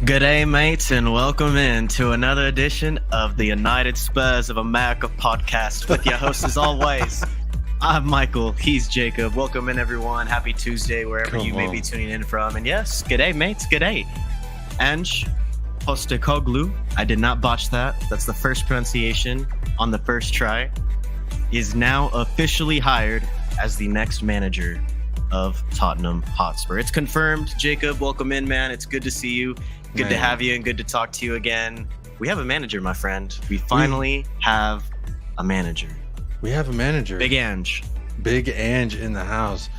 G'day, mates, and welcome in to another edition of the United Spurs of America podcast with your host, as always. I'm Michael. He's Jacob. Welcome in, everyone. Happy Tuesday, wherever you may be tuning in from. And yes, g'day, mates. G'day. Ange Postecoglou. I did not botch that. That's the first pronunciation on the first try. Is now officially hired as the next manager of Tottenham Hotspur. It's confirmed. Jacob, welcome in, man. It's good to see you. Good to have you and good to talk to you again. We have a manager, my friend. We finally have a manager. We have a manager. Big Ange. Big Ange in the house.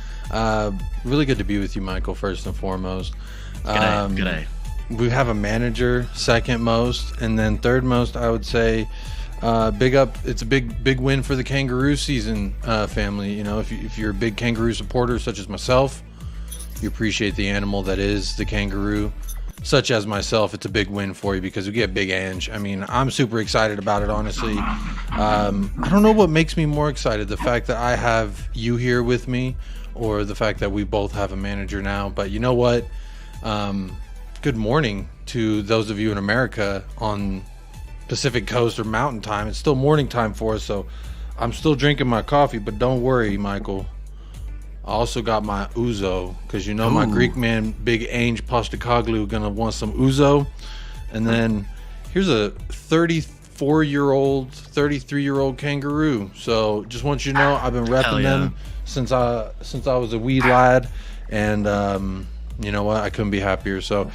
Really good to be with you, Michael, first and foremost. G'day. We have a manager, second most. And then third most, I would say, big up. It's a big win for the Kangaroo season family. You know, if you're a big Kangaroo supporter, such as myself, you appreciate the animal that is the Kangaroo. Such as myself, it's a big win for you because we get Big Ange. I mean, I'm super excited about it, honestly. I don't know what makes me more excited, the fact that I have you here with me or the fact that we both have a manager now. But you know what? Good morning to those of you in America on Pacific Coast or Mountain Time. It's still morning time for us, so I'm still drinking my coffee, but don't worry, Michael. I also got my ouzo because you know my Greek man, Big Ange Postecoglou, gonna want some ouzo. And then here's a 34-year-old, 33-year-old Kangaroo. So just want you to know I've been repping them since I was a wee lad, and you know what? I couldn't be happier. So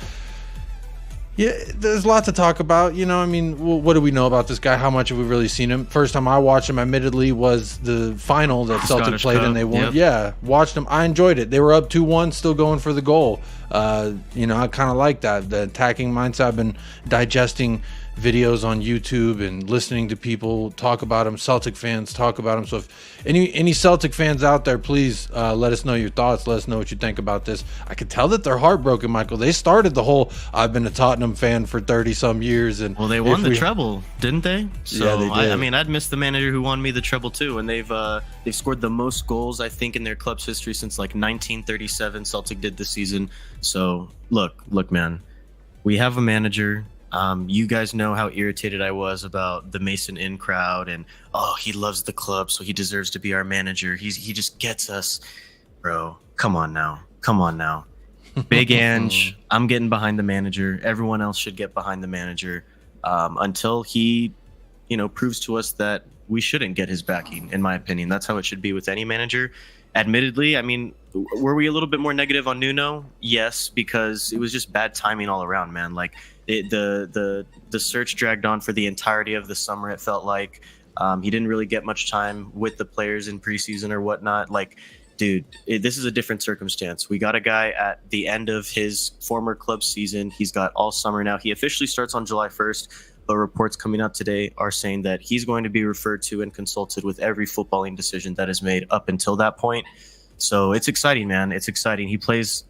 yeah, there's a lot to talk about. You know, I mean, what do we know about this guy? How much have we really seen him? First time I watched him, admittedly, was the final that Celtic played and they won. Yep. Yeah, watched him. I enjoyed it. They were up 2-1, still going for the goal. You know, I kind of like that. The attacking mindset. I've been digesting videos on YouTube and listening to people talk about him. Celtic fans talk about him. So if any Celtic fans out there, please let us know your thoughts. Let us know what you think about this. I could tell that they're heartbroken, Michael. They started the whole I've been a Tottenham fan for 30 some years, and well, they won the treble, didn't they? So yeah, they did. I mean, I'd miss the manager who won me the treble too, and they've scored the most goals, I think, in their club's history since like 1937. Celtic did this season. So look, man, we have a manager. You guys know how irritated I was about the Mason Inn crowd and he loves the club, so he deserves to be our manager. He just gets us, bro. Come on now. Big Ange, I'm getting behind the manager. Everyone else should get behind the manager until he, proves to us that we shouldn't get his backing. In my opinion, that's how it should be with any manager. Admittedly, I mean, were we a little bit more negative on Nuno? Yes, because it was just bad timing all around, man. Like the search dragged on for the entirety of the summer. It felt like he didn't really get much time with the players in preseason or whatnot. Like, dude, this is a different circumstance. We got a guy at the end of his former club season. He's got all summer now. He officially starts on July 1st. But reports coming out today are saying that he's going to be referred to and consulted with every footballing decision that is made up until that point. So it's exciting, man. It's exciting. He plays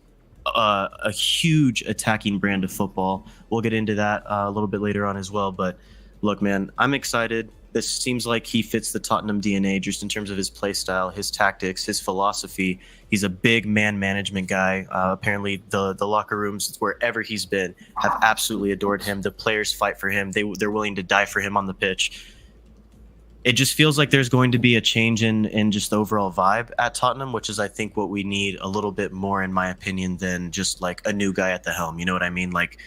a huge attacking brand of football. We'll get into that a little bit later on as well. But look, man, I'm excited. This seems like he fits the Tottenham DNA just in terms of his play style, his tactics, his philosophy. He's a big man management guy. Apparently, the locker rooms, wherever he's been, have absolutely adored him. The players fight for him. They're willing to die for him on the pitch. It just feels like there's going to be a change in just the overall vibe at Tottenham, which is, I think, what we need a little bit more, in my opinion, than just like a new guy at the helm. You know what I mean? Like,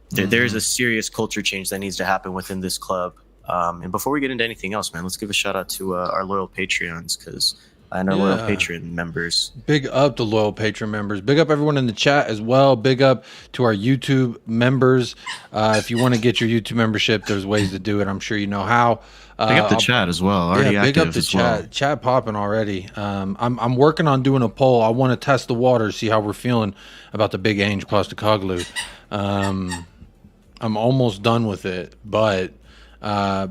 there's a serious culture change that needs to happen within this club. And before we get into anything else, man, let's give a shout out to our loyal Patreons and our loyal patron members. Big up to loyal patron members. Big up everyone in the chat as well. Big up to our YouTube members. If you want to get your YouTube membership, there's ways to do it. I'm sure you know how. Big up the chat as well. Already big up the chat. Well. Chat popping already. I'm working on doing a poll. I want to test the water, see how we're feeling about the Big Ange Postecoglou. I'm almost done with it, but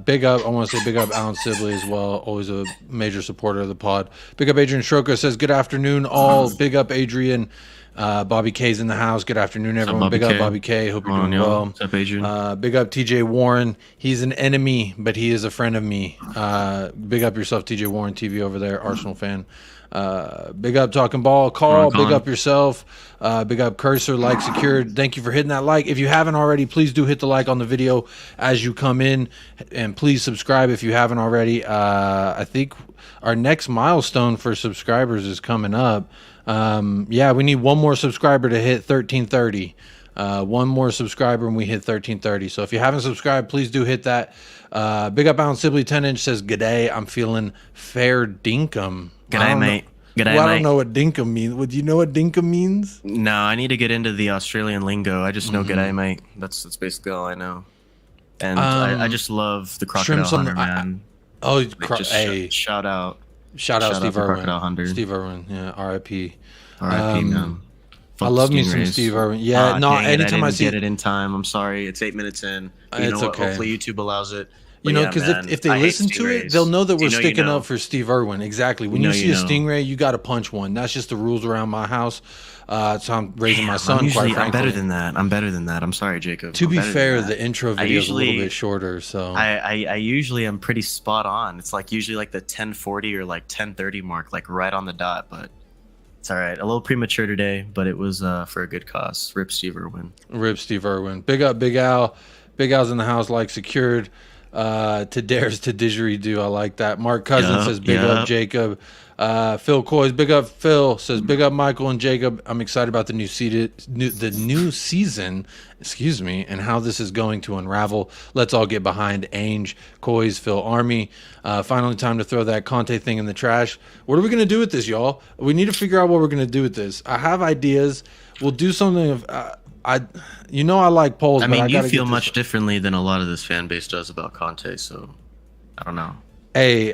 big up. I want to say big up Alan Sibley as well. Always a major supporter of the pod. Big up Adrian Stroka says good afternoon all. Big up Adrian. Bobby K's in the house. Good afternoon, everyone. Bobby Big up K? Bobby K. Hope you're doing yo? well. What's up, Adrian? Big up TJ Warren. He's an enemy, but he is a friend of me. Big up yourself, TJ Warren TV over there, Arsenal fan. Big up Talking Ball. Carl, big up yourself. Big up Cursor, like secured. Thank you for hitting that like. If you haven't already, please do hit the like on the video as you come in, and please subscribe if you haven't already. I think our next milestone for subscribers is coming up. Yeah, we need one more subscriber to hit 1330. One more subscriber and we hit 1330. So if you haven't subscribed, please do hit that. Big up Alan Sibley 10-inch says, "G'day, I'm feeling fair dinkum." G'day, mate. G'day, well, mate. I don't know what dinkum means. Would you know what dinkum means? No, I need to get into the Australian lingo. I just know "g'day, mate." That's basically all I know. And I just love the Crocodile Hunter, man. Shout out Steve Irwin. Steve Irwin, yeah, R.I.P. R.I.P. man. I love me some Steve Irwin. Yeah, no, anytime I see get it in time, I'm sorry. It's 8 minutes in. But it's okay. Hopefully YouTube allows it. You know, because if they listen to it, they'll know that we're sticking up for Steve Irwin. Exactly. When you see a stingray, you got to punch one. That's just the rules around my house. So I'm raising my son. Quite frankly, I'm better than that. I'm sorry, Jacob. To be fair, the intro video is a little bit shorter. So I usually am pretty spot on. It's like usually like the 1040 or like 1030 mark, like right on the dot. But it's all right. A little premature today, but it was for a good cause. Rip Steve Irwin. Rip Steve Irwin. Big up, Big Al. Big Al's in the house, like secured. To dares to didgeridoo. I like that. Mark Cousins says big up Jacob. Phil Coys, big up Phil, says big up Michael and Jacob. I'm excited about the new season, excuse me, and how this is going to unravel. Let's all get behind Ange, Coys, Phil Army. Finally time to throw that Conte thing in the trash. What are we going to do with this, y'all? We need to figure out what we're going to do with this. I have ideas. We'll do something of I like polls. I mean, but you feel much differently than a lot of this fan base does about Conte, so I don't know. Hey,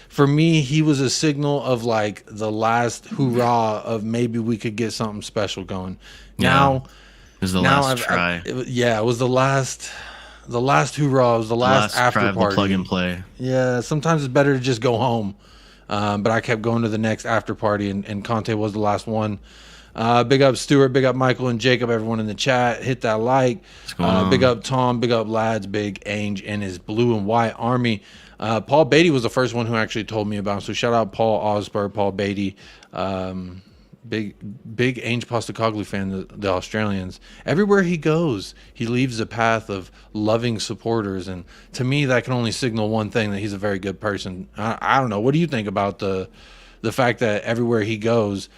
for me, he was a signal of like the last hoorah of maybe we could get something special going. Now, it was the last try. It was the last hoorah. It was the last after party. Plug and play. Yeah, sometimes it's better to just go home. But I kept going to the next after party, and Conte was the last one. Big up Stuart, big up Michael and Jacob, everyone in the chat. Hit that like. Big up Tom, big up Lads, big Ange and his blue and white army. Paul Beatty was the first one who actually told me about him. So shout out Paul Hotspur, Paul Beatty. Big Ange Postecoglou fan, the Australians. Everywhere he goes, he leaves a path of loving supporters. And to me, that can only signal one thing, that he's a very good person. I don't know. What do you think about the fact that everywhere he goes,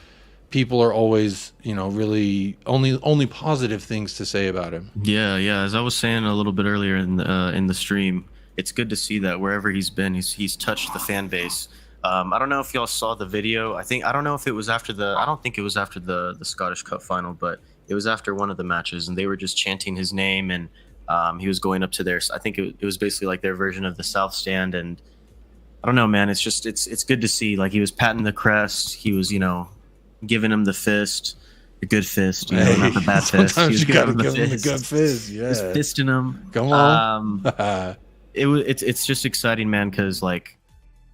people are always, really only positive things to say about him? Yeah. As I was saying a little bit earlier in the stream, it's good to see that wherever he's been, he's touched the fan base. I don't know if y'all saw the video. I don't know if it was after I don't think it was after the Scottish Cup final, but it was after one of the matches, and they were just chanting his name, and he was going up to their, I think it was basically like their version of the South Stand, and I don't know, man. It's just it's good to see. Like, he was patting the crest. He was, giving him the fist, the good fist, not the bad fist. Sometimes you gotta give him the good fist. Yeah, just fisting him. Come on. It's just exciting, man, because like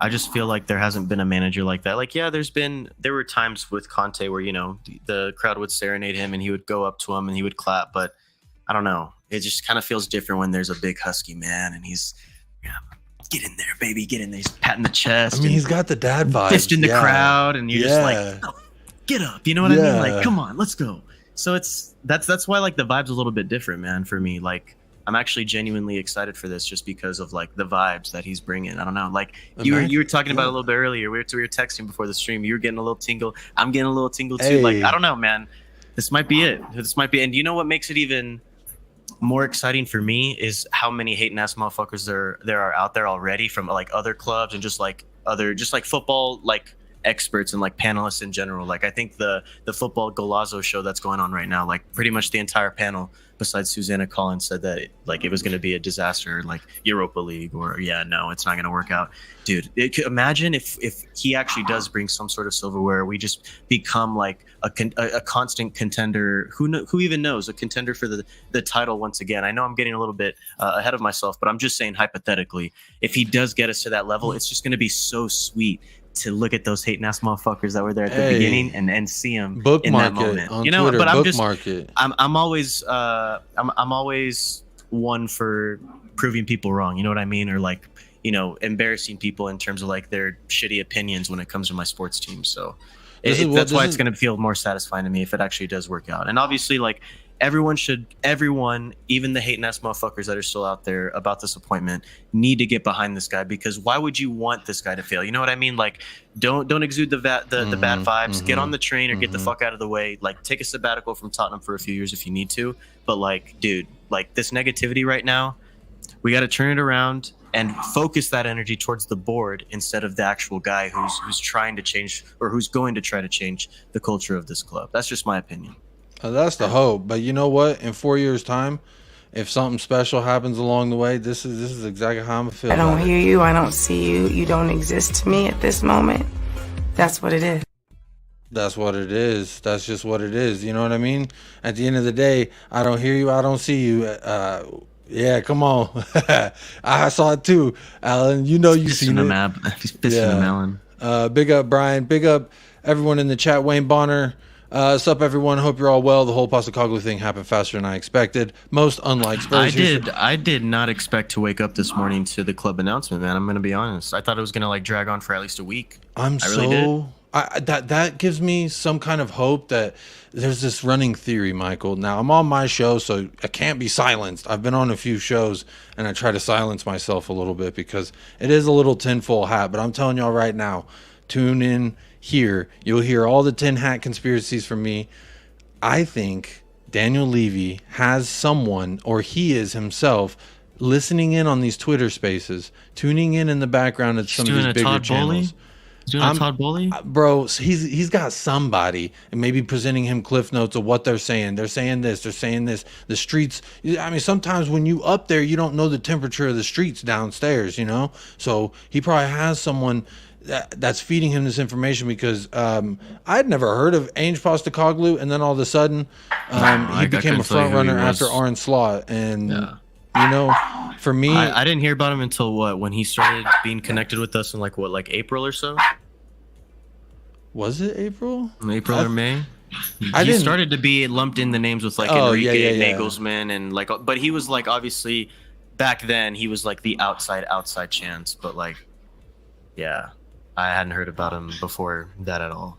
I just feel like there hasn't been a manager like that. Like, yeah, there were times with Conte where the crowd would serenade him and he would go up to him and he would clap, but I don't know. It just kind of feels different when there's a big husky man and he's get in there, baby, get in there. He's patting the chest. I mean, he's got the dad vibe. Fisting the crowd, and you're just like, oh, get up. You know what I mean? Like, come on, let's go. So that's why like the vibe's a little bit different, man, for me. Like, I'm actually genuinely excited for this just because of like the vibes that he's bringing. I don't know. Like you were talking about a little bit earlier. We were texting before the stream. You were getting a little tingle. I'm getting a little tingle too. Hey. Like, I don't know, man. This might be it. And you know what makes it even more exciting for me is how many hating ass motherfuckers there are out there already from like other clubs and just like football like experts and like panelists in general. Like, I think the football Golazo show that's going on right now, like pretty much the entire panel besides Susanna Collins said that it was going to be a disaster, like Europa League, or no, it's not going to work out. Dude, imagine if he actually does bring some sort of silverware, we just become like a constant contender. Who even knows, a contender for the title once again. I know I'm getting a little bit ahead of myself, but I'm just saying hypothetically, if he does get us to that level, it's just going to be so sweet to look at those hating ass motherfuckers that were there at the beginning and see them in that Bookmark it moment. on You know, Twitter. but Bookmark it. I'm always I'm always one for proving people wrong. You know what I mean? Or like, you know, embarrassing people in terms of like their shitty opinions when it comes to my sports team. So that's why it's going to feel more satisfying to me if it actually does work out. And obviously, like, everyone, even the hating ass motherfuckers that are still out there about this appointment, need to get behind this guy, because why would you want this guy to fail? You know what I mean? Like, don't exude the bad vibes. Get on the train or get the fuck out of the way. Like, take a sabbatical from Tottenham for a few years if you need to. But like, dude, like, this negativity right now, we got to turn it around and focus that energy towards the board instead of the actual guy who's trying to change, or who's going to try to change the culture of this club. That's just my opinion. That's the hope. But you know what? In 4 years' time, if something special happens along the way, this is exactly how I'm gonna feel. I don't hear you. I don't see you. You don't exist to me at this moment. That's what it is. That's what it is. That's just what it is. You know what I mean? At the end of the day, I don't hear you. I don't see you. Yeah, come on. I saw it too, Alan. You know you seen it. He's pissing him, Alan. Big up, Brian. Big up, everyone in the chat. Wayne Bonner. What's up, everyone? Hope you're all well. The whole Postecoglou thing happened faster than I expected. Most unlike Spurs. I did not expect to wake up this morning to the club announcement, man. I'm going to be honest. I thought it was going to like drag on for at least a week. That gives me some kind of hope that there's this running theory, Michael. Now, I'm on my show, so I can't be silenced. I've been on a few shows, and I try to silence myself a little bit because it is a little tinfoil hat. But I'm telling y'all right now, tune in here. You'll hear all the tin hat conspiracies from me. I think Daniel Levy has someone, or he is himself, listening in on these Twitter spaces, tuning in the background at some of these bigger channels. Doing a Todd Bowley? Bro, he's got somebody, and maybe presenting him cliff notes of what they're saying. They're saying this. They're saying this. The streets. I mean, sometimes when you up there, you don't know the temperature of the streets downstairs. You know, so he probably has someone that's feeding him this information, because I'd never heard of Ange Postecoglou, and then all of a sudden he became a front runner after Arne Slot, and. Yeah. You know, for me, I didn't hear about him until when he started being connected with us in like April or so. Was it April? April or May? He started to be lumped in the names with like Enrique Nagelsmann and like, but he was like, obviously back then he was like the outside chance, but like, yeah, I hadn't heard about him before that at all.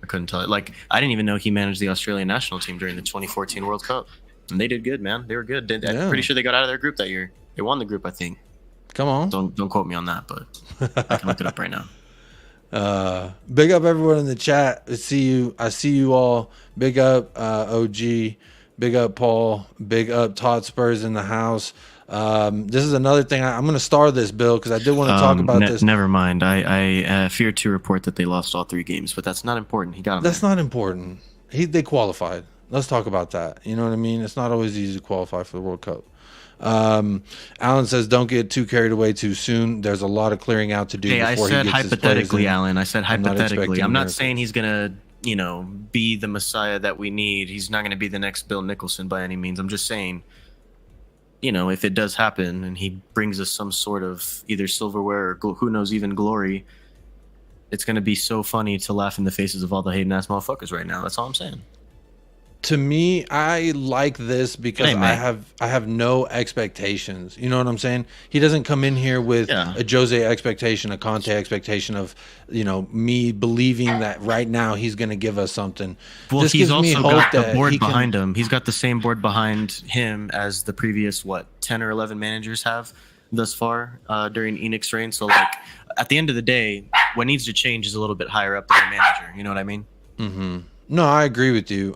I couldn't tell you. Like, I didn't even know he managed the Australian national team during the 2014 World Cup. And they did good, man. They were good. I'm pretty sure they got out of their group that year. They won the group, I think. Come on. Don't quote me on that, but I can look it up right now. Big up everyone in the chat. I see you all. Big up OG. Big up Paul. Big up Hotspurs in the house. This is another thing. I'm going to star this, Bill, because I did want to talk about this. Never mind. I fear to report that they lost all 3 games, but that's not important. He got them. That's not important. They qualified. Let's talk about that. You know what I mean? It's not always easy to qualify for the World Cup. Alan says, don't get too carried away too soon. There's a lot of clearing out to do before he gets his players in. I said hypothetically, Alan. I said hypothetically. I'm not saying he's going to, be the Messiah that we need. He's not going to be the next Bill Nicholson by any means. I'm just saying, if it does happen and he brings us some sort of either silverware or who knows, even glory, it's going to be so funny to laugh in the faces of all the hating ass motherfuckers right now. That's all I'm saying. To me, I like this because I have no expectations. You know what I'm saying? He doesn't come in here with a Jose expectation, a Conte expectation of, me believing that right now he's going to give us something. Well, this he's also got the board behind him. He's got the same board behind him as the previous 10 or 11 managers have thus far during Enoch's reign. So, like, at the end of the day, what needs to change is a little bit higher up than the manager. You know what I mean? Mm-hmm. No, I agree with you.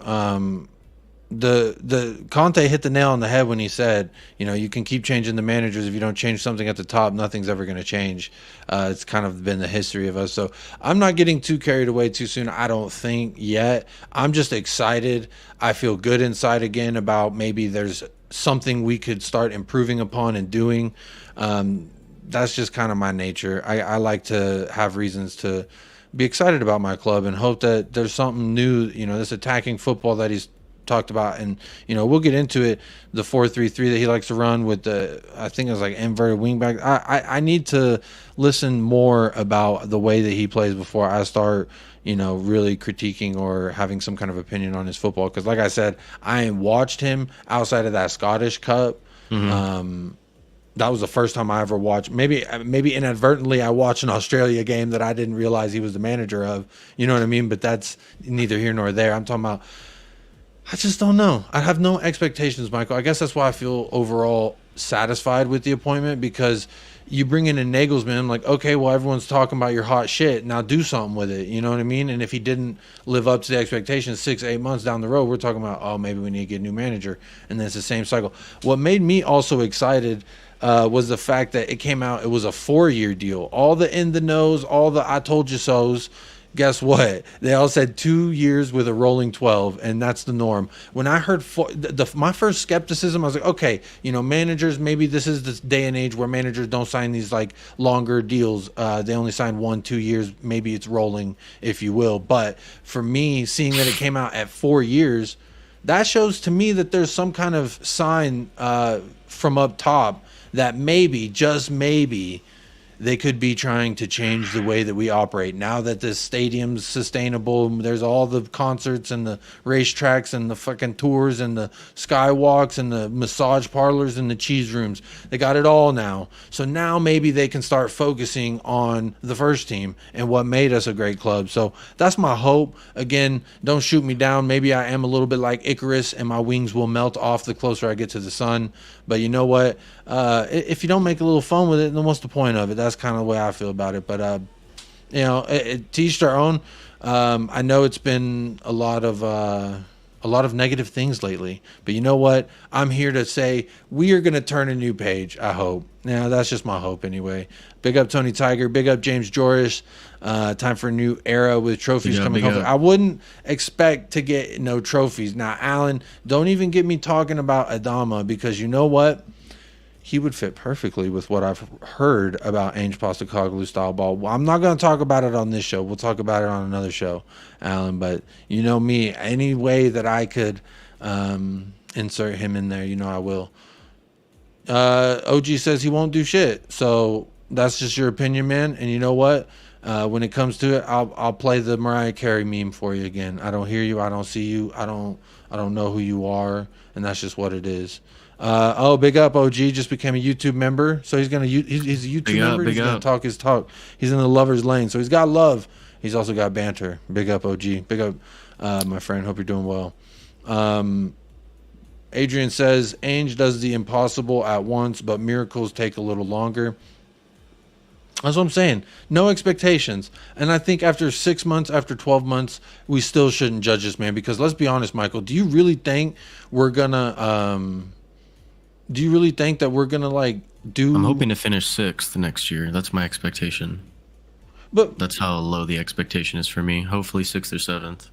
The Conte hit the nail on the head when he said, you can keep changing the managers. If you don't change something at the top, nothing's ever going to change. It's kind of been the history of us. So I'm not getting too carried away too soon, I don't think, yet. I'm just excited. I feel good inside again about maybe there's something we could start improving upon and doing. That's just kind of my nature. I like to have reasons to be excited about my club and hope that there's something new, this attacking football that he's talked about, and we'll get into it. The 4-3-3 that he likes to run with I think it was like inverted wingback. I need to listen more about the way that he plays before I start really critiquing or having some kind of opinion on his football. Because like I said, I ain't watched him outside of that Scottish Cup. That was the first time I ever watched. Maybe inadvertently I watched an Australia game that I didn't realize he was the manager of. You know what I mean? But that's neither here nor there. I'm talking about, I just don't know. I have no expectations, Michael. I guess that's why I feel overall satisfied with the appointment, because you bring in a Nagelsmann, I'm like, okay, well, everyone's talking about your hot shit. Now do something with it. You know what I mean? And if he didn't live up to the expectations 6-8 months down the road, we're talking about, oh, maybe we need to get a new manager. And then it's the same cycle. What made me also excited was the fact that it came out, it was a 4-year deal. All the in the nose, all the I told you so's, guess what? They all said 2 years with a rolling 12, and that's the norm. When I heard my first skepticism, I was like, okay, managers, maybe this is the day and age where managers don't sign these like longer deals. They only sign 1-2 years. Maybe it's rolling, if you will. But for me, seeing that it came out at 4 years, that shows to me that there's some kind of sign from up top that maybe, just maybe, they could be trying to change the way that we operate. Now that the stadium's sustainable, there's all the concerts and the racetracks and the fucking tours and the skywalks and the massage parlors and the cheese rooms. They got it all now. So now maybe they can start focusing on the first team and what made us a great club. So that's my hope. Again, don't shoot me down. Maybe I am a little bit like Icarus and my wings will melt off the closer I get to the sun. But you know what? If you don't make a little fun with it, then what's the point of it? That's kind of the way I feel about it. But to each their own. I know it's been a lot of negative things lately, but you know what? I'm here to say we are going to turn a new page. I hope. Now that's just my hope anyway. Big up Tony Tiger. Big up James Joris. Time for a new era with trophies coming home. I wouldn't expect to get no trophies. Now, Alan, don't even get me talking about Adama, because you know what? He would fit perfectly with what I've heard about Ange Postecoglou style ball. Well, I'm not going to talk about it on this show. We'll talk about it on another show, Alan. But you know me, any way that I could insert him in there, I will. OG says he won't do shit. So that's just your opinion, man. And you know what? When it comes to it, I'll play the Mariah Carey meme for you again. I don't hear you. I don't see you. I don't know who you are. And that's just what it is. Big up OG just became a YouTube member, so he's a YouTube member. He's gonna talk his talk. He's in the lover's lane, so he's got love. He's also got banter. Big up OG. Big up my friend. Hope you're doing well. Adrian says Ange does the impossible at once, but miracles take a little longer. That's what I'm saying. No expectations. And I think after 6 months, after 12 months, we still shouldn't judge this man, because let's be honest, Michael, do you really think we're gonna I'm hoping to finish 6th next year. That's my expectation. But that's how low the expectation is for me. Hopefully 6th or 7th.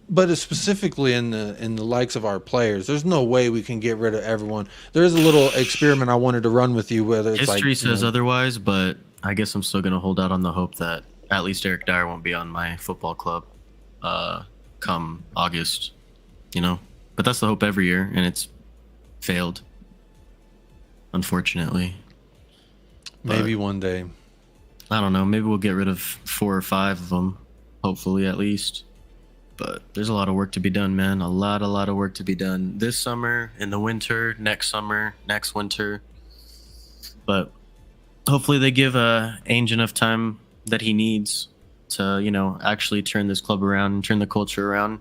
But specifically in the likes of our players, there's no way we can get rid of everyone. There is a little experiment I wanted to run with you, whether it's history says otherwise, but I guess I'm still going to hold out on the hope that at least Eric Dyer won't be on my football club come August, But that's the hope every year, and it's failed, unfortunately. Maybe one day. I don't know. Maybe we'll get rid of 4 or 5 of them, hopefully at least. But there's a lot of work to be done, man. A lot of work to be done this summer, in the winter, next summer, next winter. But hopefully they give Ange enough time that he needs to, actually turn this club around and turn the culture around.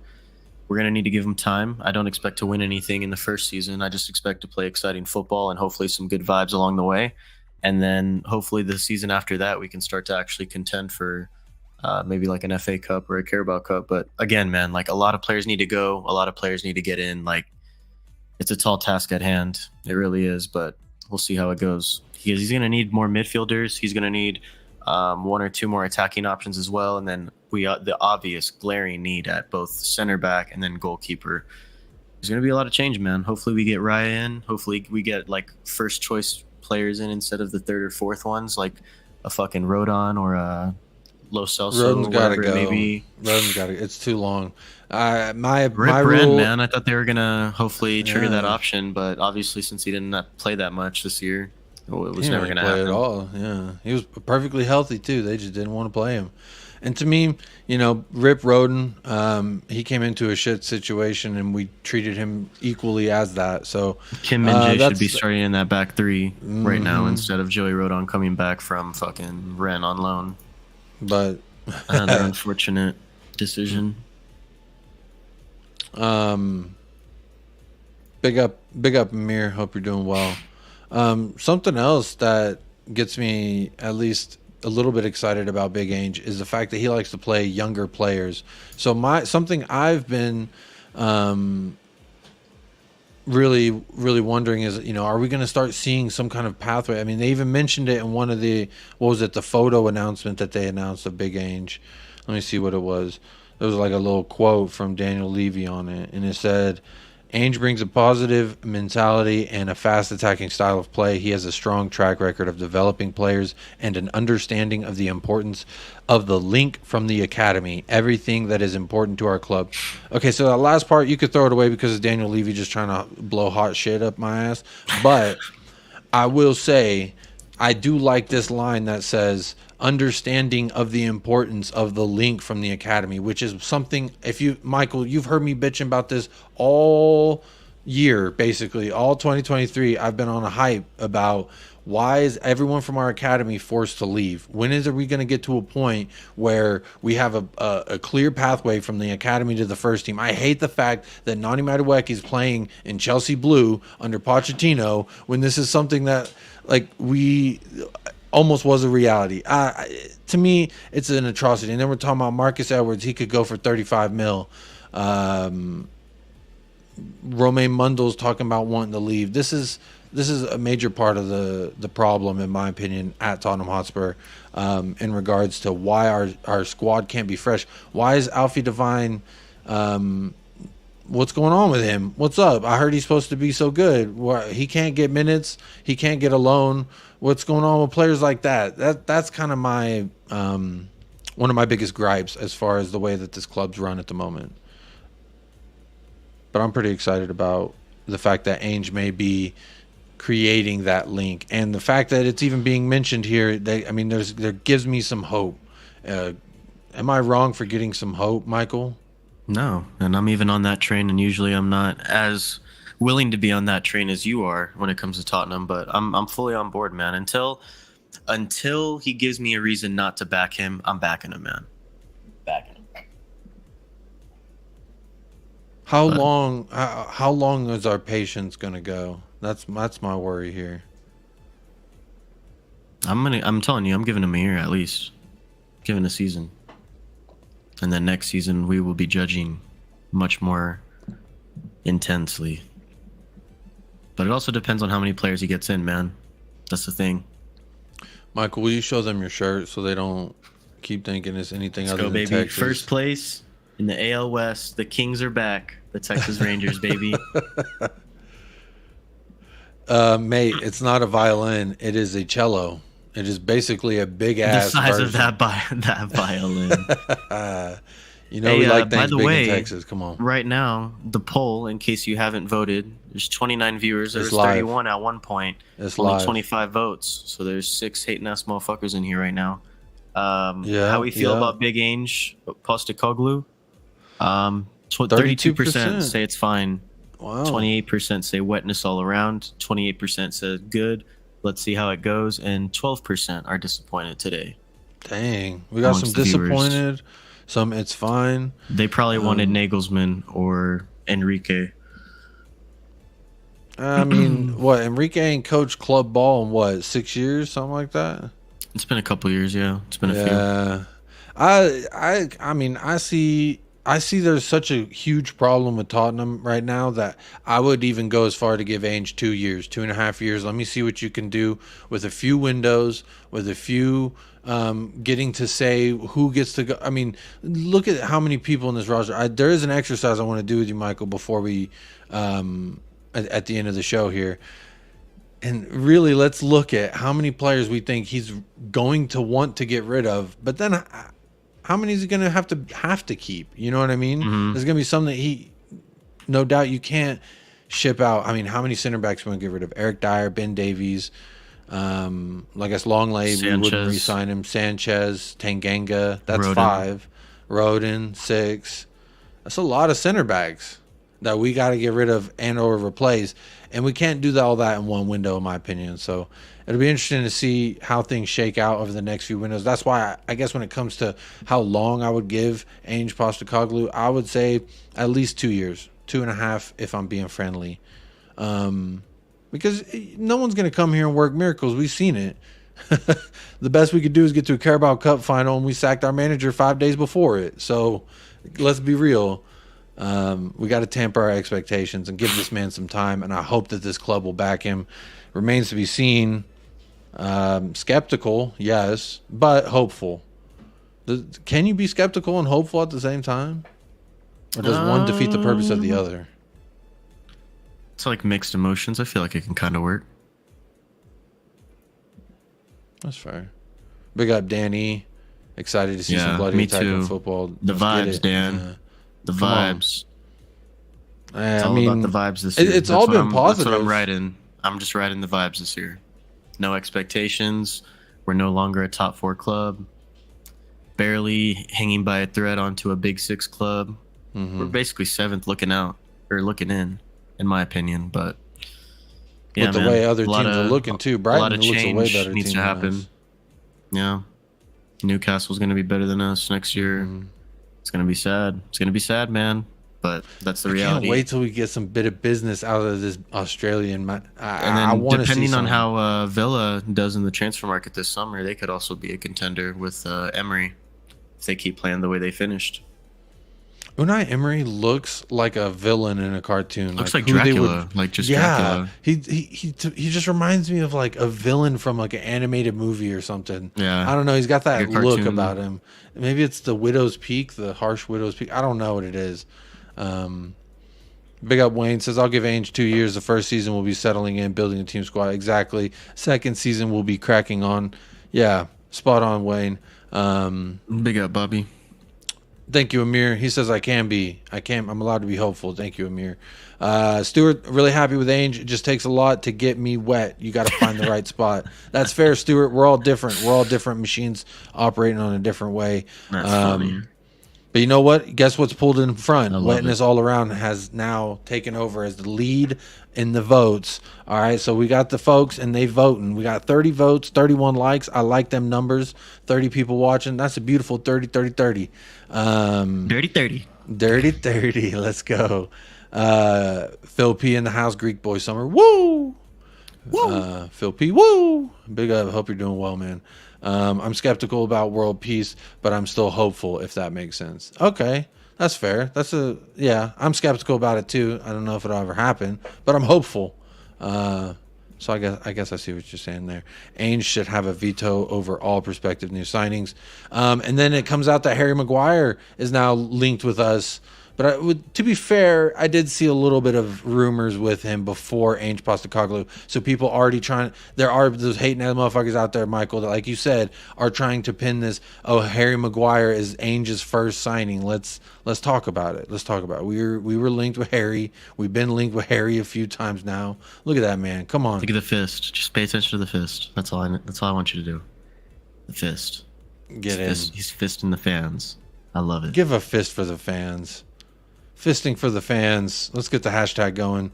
We're going to need to give him time. I don't expect to win anything in the first season. I just expect to play exciting football and hopefully some good vibes along the way. And then hopefully the season after that, we can start to actually contend for maybe like an FA Cup or a Carabao Cup. But again, man, like a lot of players need to go. A lot of players need to get in. Like it's a tall task at hand. It really is. But we'll see how it goes. He's going to need more midfielders. He's going to need 1 or 2 more attacking options as well. And then the obvious glaring need at both center back and then goalkeeper. There's going to be a lot of change, man. Hopefully we get Raya in. Hopefully we get like first choice players in instead of the 3rd or 4th ones, like a fucking Rodon or a Lo Celso. Rodon's got to go. Maybe Rodon's got to. It's too long. My Rip Ren, rule, man. I thought they were gonna hopefully trigger that Yeah. option, but obviously since he did not play that much this year, it was He didn't never really gonna play happen. at all. Yeah, he was perfectly healthy too. They just didn't want to play him. And to me, Rip Roden, he came into a shit situation, and we treated him equally as that. So Kim Min Jae should be that's starting in that back three right now instead of Joey Rodon coming back from fucking Ren on loan. but Another unfortunate decision. big up Amir. Hope you're doing well. Something else that gets me at least a little bit excited about Big Ange is the fact that he likes to play younger players. So something I've been really wondering is, are we going to start seeing some kind of pathway? I mean, they even mentioned it in one of the the photo announcement that they announced of Big Ange. Let me see what it was. There was like a little quote from Daniel Levy on it, and it said, Ainge brings a positive mentality and a fast attacking style of play. He has a strong track record of developing players and an understanding of the importance of the link from the academy, everything that is important to our club. Okay, so that last part, you could throw it away because it's Daniel Levy just trying to blow hot shit up my ass. But I will say, I do like this line that says, understanding of the importance of the link from the academy, which is something, Michael, you've heard me bitching about this all year, basically all 2023. I've been on a hype about why is everyone from our academy forced to leave? When are we going to get to a point where we have a clear pathway from the academy to the first team? I hate the fact that Nani Madueke is playing in Chelsea blue under Pochettino when this is something that we almost was a reality. To me, it's an atrocity. And then we're talking about Marcus Edwards. He could go for 35 mil. Romain Mundel's talking about wanting to leave. This is a major part of the problem, in my opinion, at Tottenham Hotspur, in regards to why our squad can't be fresh. Why is Alfie Devine? What's going on with him? What's up? I heard he's supposed to be so good. He can't get minutes. He can't get a loan. What's going on with players like that? That's kind of my one of my biggest gripes as far as the way that this club's run at the moment. But I'm pretty excited about the fact that Ainge may be creating that link, and the fact that it's even being mentioned here. There gives me some hope. Am I wrong for getting some hope, Michael? No, and I'm even on that train, and usually I'm not as willing to be on that train as you are when it comes to Tottenham, but I'm fully on board, man. Until he gives me a reason not to back him, I'm backing him, man. Backing him. How long is our patience gonna go? That's my worry here. I'm telling you, I'm giving him a year at least. Giving a season. And then next season we will be judging much more intensely. But it also depends on how many players he gets in, man. That's the thing. Michael, will you show them your shirt so they don't keep thinking it's anything Let's other go, than baby. Texas? First place in the AL West. The Kings are back. The Texas Rangers, baby. Mate, it's not a violin. It is a cello. It is basically a big ass. The size version. of that violin. We like things big in Texas. Come on. Right now, the poll, in case you haven't voted, there's 29 viewers. There's live. 31 at one point. It's only live. 25 votes. So there's 6 hating ass motherfuckers in here right now. Yeah, how we feel about Big Ange Postecoglou? 32% say it's fine. Wow. 28% say wetness all around. 28% said good. Let's see how it goes. And 12% are disappointed today. Dang. We got Amongst some the viewers. disappointed. Some it's fine. They probably wanted Nagelsmann or Enrique. I mean, what? Enrique ain't coached club ball in what, 6 years, something like that? It's been a couple years, yeah. It's been a few. Yeah. I mean, I see there's such a huge problem with Tottenham right now that I would even go as far to give Ainge 2 years, 2.5 years. Let me see what you can do with a few windows, with a few getting to say who gets to go. I mean, look at how many people in this roster. There is an exercise I want to do with you, Michael, before we at the end of the show here. And really, let's look at how many players we think he's going to want to get rid of. But then how many is he going to have to keep? You know what I mean? Mm-hmm. There's going to be some that he, no doubt, you can't ship out. I mean, how many center backs we want to get rid of? Eric Dyer, Ben Davies, I guess Longley, we wouldn't re-sign him. Sanchez, Tanganga, that's Rodon. 5. Rodon, 6. That's a lot of center backs that we got to get rid of and or replace, and we can't do all that in one window, in my opinion. So it'll be interesting to see how things shake out over the next few windows. That's why I guess when it comes to how long I would give Ange Postecoglou, I would say at least 2 years, 2.5 if I'm being friendly. Because no one's going to come here and work miracles. We've seen it. The best we could do is get to a Carabao Cup final, and we sacked our manager 5 days before it. So let's be real. We got to temper our expectations and give this man some time, and I hope that this club will back him. Remains to be seen. Skeptical, yes, but hopeful. Can you be skeptical and hopeful at the same time? Or does one defeat the purpose of the other? It's like mixed emotions. I feel like it can kind of work. That's fair. Big up Danny. Excited to see some bloody attacking football. The vibes, Dan. The vibes. It's all about the vibes this year. It's all been positive. That's what I'm riding. I'm just riding the vibes this year. No expectations. We're no longer a top 4 club. Barely hanging by a thread onto a big 6 club. We're basically 7th looking out or looking in my opinion. But yeah, with the way other teams are looking too, Brighton looks a way better needs team to happen. Yeah, Newcastle's going to be better than us next year. It's going to be sad. It's going to be sad, man. But that's the reality. Can't wait till we get some bit of business out of this Australian. And then depending on how Villa does in the transfer market this summer, they could also be a contender with Emery if they keep playing the way they finished. Unai Emery looks like a villain in a cartoon. Looks like Dracula, Dracula. He just reminds me of like a villain from like an animated movie or something. Yeah, I don't know. He's got that look about him. Maybe it's the Widow's Peak, the harsh Widow's Peak. I don't know what it is. Big up Wayne says, I'll give Ange 2 years. The first season will be settling in, building a team squad. Exactly. Second season will be cracking on. Yeah, spot on, Wayne. Big up, Bobby. Thank you, Amir. He says I'm allowed to be hopeful. Thank you, Amir. Stuart, really happy with Ange. It just takes a lot to get me wet. You got to find the right spot. That's fair, Stuart. We're all different. We're all different machines operating on a different way. That's funny. But you know what? Guess what's pulled in front? Wetness All Around has now taken over as the lead in the votes. All right, so we got the folks, and they voting. We got 30 votes, 31 likes. I like them numbers. 30 people watching. That's a beautiful 30, 30, 30. Dirty 30. Dirty 30. Let's go. Phil P in the house. Greek Boy Summer. Woo! Woo! Phil P. Woo! Big up. Hope you're doing well, man. I'm skeptical about world peace, but I'm still hopeful, if that makes sense. Okay, that's fair. I'm skeptical about it too. I don't know if it'll ever happen, but I'm hopeful. So I guess I see what you're saying there. Ainge should have a veto over all prospective new signings. And then it comes out that Harry Maguire is now linked with us. But to be fair, I did see a little bit of rumors with him before Ange Postecoglou. So people already there are those hating ass motherfuckers out there, Michael, that, like you said, are trying to pin this, Harry Maguire is Ange's first signing. Let's talk about it. Let's talk about it. We were linked with Harry. We've been linked with Harry a few times now. Look at that, man. Come on. Look at the fist. Just pay attention to the fist. That's all I want you to do. The fist. Get in. He's fisting the fans. I love it. Give a fist for the fans. Fisting for the fans. Let's get the hashtag going.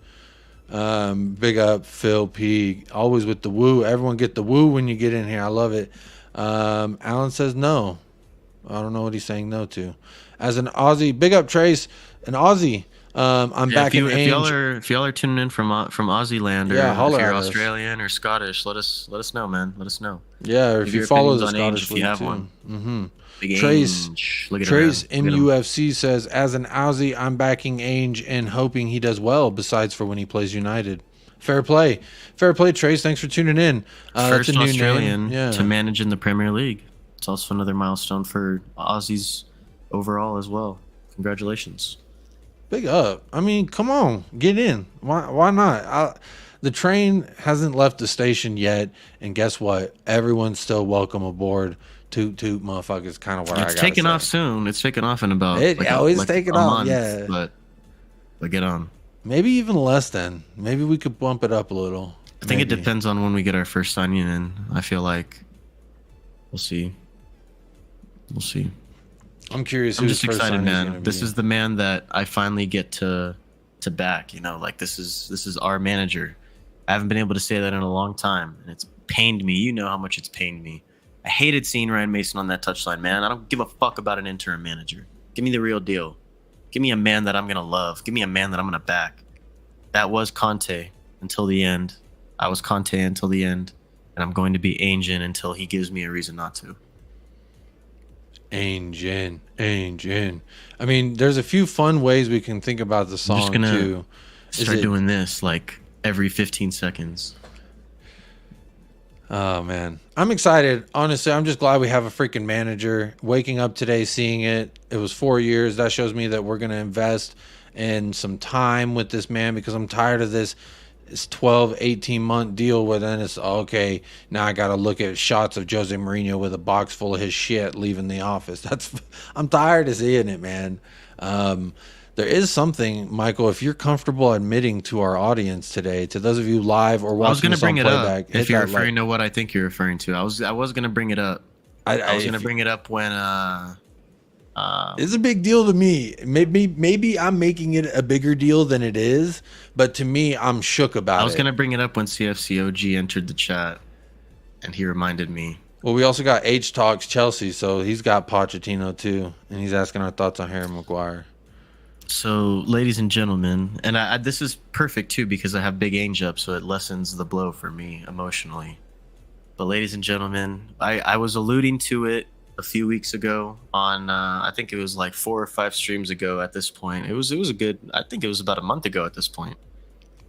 Big up Phil P. Always with the woo. Everyone get the woo when you get in here. I love it. Alan says no. I don't know what he's saying no to. As an Aussie, big up Trace, an Aussie. I'm back in Ange. If y'all are tuning in from Aussie land, or if you're Australian or Scottish, let us know, man. Let us know. Yeah, or if you follow the Scottish league, if you have too. one. Mm-hmm. Trace MUFC says, as an Aussie, I'm backing Ange and hoping he does well, besides for when he plays United. Fair play, Trace. Thanks for tuning in. First that's a new Australian to manage in the Premier League. It's also another milestone for Aussies overall as well. Congratulations. Big up. I mean, come on, get in. Why not? The train hasn't left the station yet, and guess what? Everyone's still welcome aboard toot toot, motherfuckers. Kind of what I got. It's taking off soon. It's taking off in about it's taking a off. month, Yeah, but get on. maybe even less than. Maybe we could bump it up a little. I think it depends on when we get our first signing in. I feel like we'll see. We'll see. I'm curious. I'm just excited, man. This is the man that I finally get to back. You know, like this is our manager. I haven't been able to say that in a long time, and it's pained me. You know how much it's pained me. I hated seeing Ryan Mason on that touchline, man. I don't give a fuck about an interim manager. Give me the real deal. Give me a man that I'm gonna love. Give me a man that I'm gonna back. That was Conte until the end. I was Conte until the end, and I'm going to be Ange until he gives me a reason not to. Ange in. I mean, there's a few fun ways we can think about the song too. I'm just gonna start doing this like every 15 seconds. Oh man, I'm excited. Honestly, I'm just glad we have a freaking manager. Waking up today, seeing it was 4 years. That shows me that we're gonna invest in some time with this man, because I'm tired of this 12, 18-month deal where then it's okay, now I gotta look at shots of Jose Mourinho with a box full of his shit leaving the office. I'm tired of seeing it, man. There is something, Michael, if you're comfortable admitting to our audience today, to those of you live or watching this on playback, if you're referring to what I think you're referring to. I was gonna bring it up. I was gonna bring it up when it's a big deal to me. Maybe I'm making it a bigger deal than it is, but to me, I'm shook about it. I was gonna bring it up when CFCOG entered the chat, and he reminded me. Well, we also got H Talks Chelsea, so he's got Pochettino too, and he's asking our thoughts on Harry Maguire. So, ladies and gentlemen, and this is perfect too because I have big Ange up, so it lessens the blow for me emotionally. But, ladies and gentlemen, I was alluding to it a few weeks ago on I think it was like 4 or 5 streams ago at this point. It was a good, I think it was about a month ago at this point.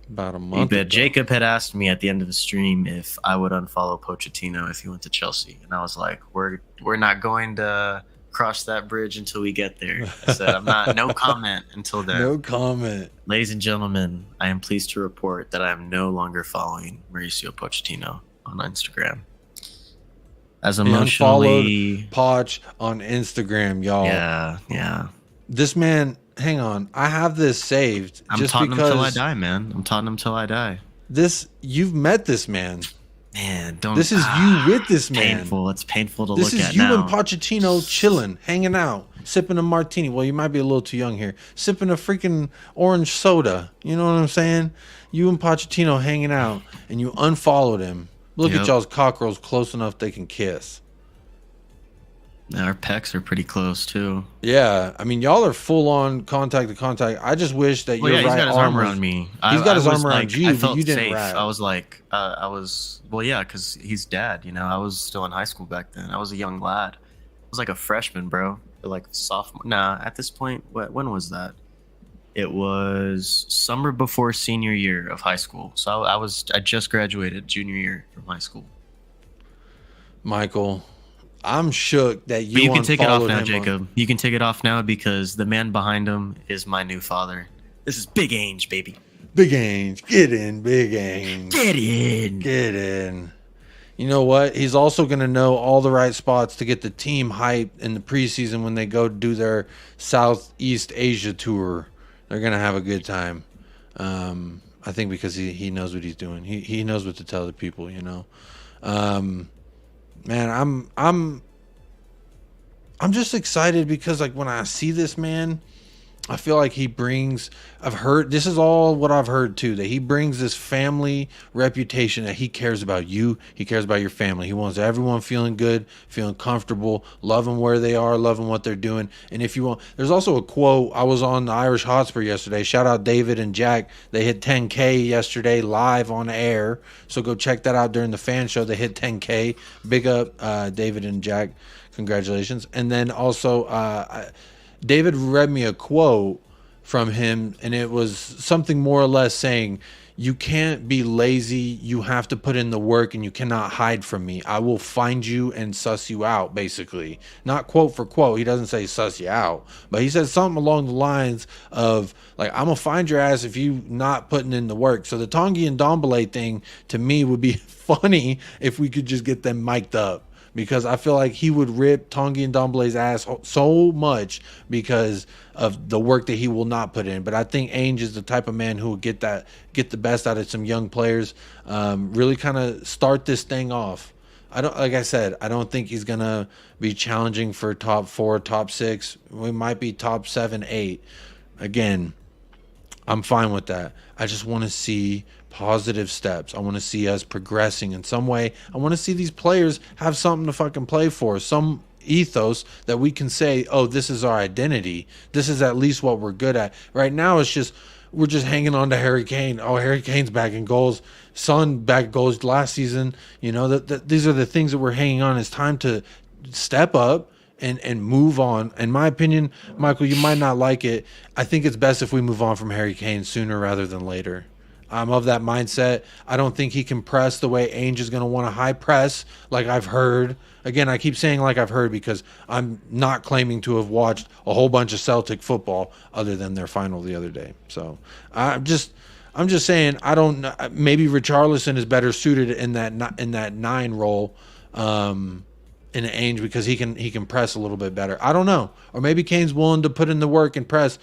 About a month ago. Jacob had asked me at the end of the stream if I would unfollow Pochettino if he went to Chelsea, and I was like, we're not going to cross that bridge until we get there. I said no comment until then. No comment. Ladies and gentlemen, I am pleased to report that I am no longer following Mauricio Pochettino on Instagram. As emotionally, POCH on Instagram, y'all. Yeah. This man, hang on. I have this saved. I'm Tottenham till I die, man. I'm Tottenham till I die. You've met this man. Man, don't. This is you with this man. Painful. It's painful to look at now. This is you and Pochettino chilling, hanging out, sipping a martini. Well, you might be a little too young here. Sipping a freaking orange soda. You know what I'm saying? You and Pochettino hanging out, and you unfollowed him. Look at y'all's cockerels close enough they can kiss. Our pecs are pretty close too. Yeah, I mean, y'all are full on contact to contact. I just wish that your right arm. He's got his arm around me. He's got his arm around you, I felt but you didn't safe. rap. I was like, because he's dad. You know, I was still in high school back then. I was a young lad. I was like a freshman, bro. Like sophomore. Nah, at this point, when was that? It was summer before senior year of high school. So I just graduated junior year from high school. Michael, I'm shook that you. But you can take it off now, Jacob. You can take it off now because the man behind him is my new father. This is Big Ange, baby. Big Ange, get in, Big Ange. Get in. You know what? He's also going to know all the right spots to get the team hyped in the preseason when they go do their Southeast Asia tour. They're going to have a good time. I think because he knows what he's doing. He knows what to tell the people, you know. Man, I'm just excited because like when I see this man, I feel like he brings, this is all what I've heard too, that he brings this family reputation that he cares about you. He cares about your family. He wants everyone feeling good, feeling comfortable, loving where they are, loving what they're doing. And if you want, there's also a quote. I was on the Irish Hotspur yesterday. Shout out David and Jack. They hit 10K yesterday live on air. So go check that out during the fan show. They hit 10K. Big up David and Jack. Congratulations. And then also, David read me a quote from him, and it was something more or less saying, you can't be lazy, you have to put in the work, and you cannot hide from me. I will find you and suss you out, basically. Not quote for quote, he doesn't say suss you out, but he said something along the lines of, like, I'm going to find your ass if you not putting in the work. So the Tanguy and Ndombele thing, to me, would be funny if we could just get them mic'd up. because I feel like he would rip Tanguy Ndombele's ass so much because of the work that he will not put in. But I think Ange is the type of man who will get the best out of some young players, really kind of start this thing off. Like I said, I don't think he's gonna be challenging for top 4, top 6. We might be top 7, 8. Again, I'm fine with that. I just want to see positive steps. I want to see us progressing in some way. I want to see these players have something to fucking play for, some ethos that we can say, oh, this is our identity. This is at least what we're good at. Right now, it's just we're just hanging on to Harry Kane. Oh, Harry Kane's back in goals. Son back goals last season. You know, these are the things that we're hanging on. It's time to step up and move on. In my opinion, Michael, you might not like it. I think it's best if we move on from Harry Kane sooner rather than later. I'm of that mindset. I don't think he can press the way Ange is going to want a high press, like I've heard. Again, I keep saying like I've heard because I'm not claiming to have watched a whole bunch of Celtic football other than their final the other day. So I'm just saying I don't know. Maybe Richarlison is better suited in that 9 role in Ange because he can press a little bit better. I don't know. Or maybe Kane's willing to put in the work and press.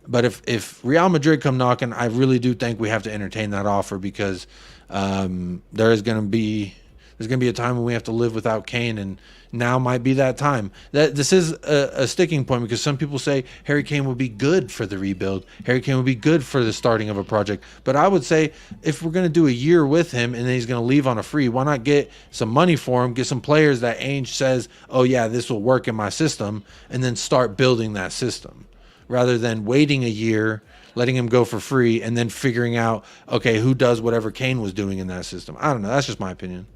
But if Real Madrid come knocking, I really do think we have to entertain that offer because there's going to be a time when we have to live without Kane, and now might be that time. This is a sticking point because some people say Harry Kane would be good for the rebuild. Harry Kane would be good for the starting of a project. But I would say if we're going to do a year with him and then he's going to leave on a free, why not get some money for him, get some players that Ainge says, oh yeah, this will work in my system, and then start building that system, rather than waiting a year, letting him go for free, and then figuring out, okay, who does whatever Kane was doing in that system. I don't know. That's just my opinion.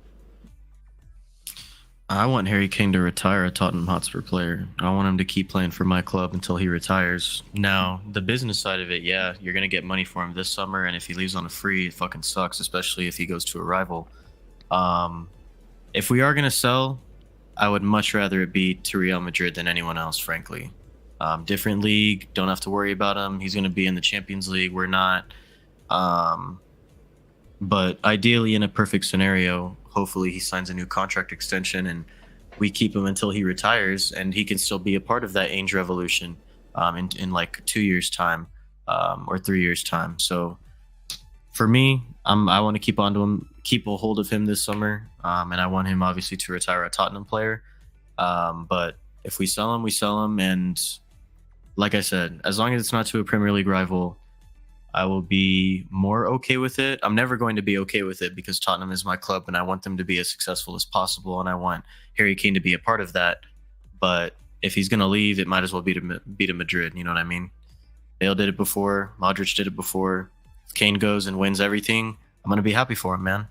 I want Harry Kane to retire a Tottenham Hotspur player. I want him to keep playing for my club until he retires. Now, the business side of it, yeah, you're going to get money for him this summer, and if he leaves on a free, it fucking sucks, especially if he goes to a rival. If we are going to sell, I would much rather it be to Real Madrid than anyone else, frankly. Different league, don't have to worry about him. He's going to be in the Champions League. We're not. But ideally, in a perfect scenario, hopefully he signs a new contract extension and we keep him until he retires, and he can still be a part of that Ainge revolution in like 2 years' time or 3 years' time. So for me, I want to keep on to him, keep a hold of him this summer, and I want him obviously to retire a Tottenham player. But if we sell him, we sell him, and like I said, as long as it's not to a Premier League rival, I will be more okay with it. I'm never going to be okay with it because Tottenham is my club and I want them to be as successful as possible, and I want Harry Kane to be a part of that. But if he's going to leave, it might as well be to Madrid. You know what I mean? Bale did it before. Modric did it before. If Kane goes and wins everything, I'm going to be happy for him, man.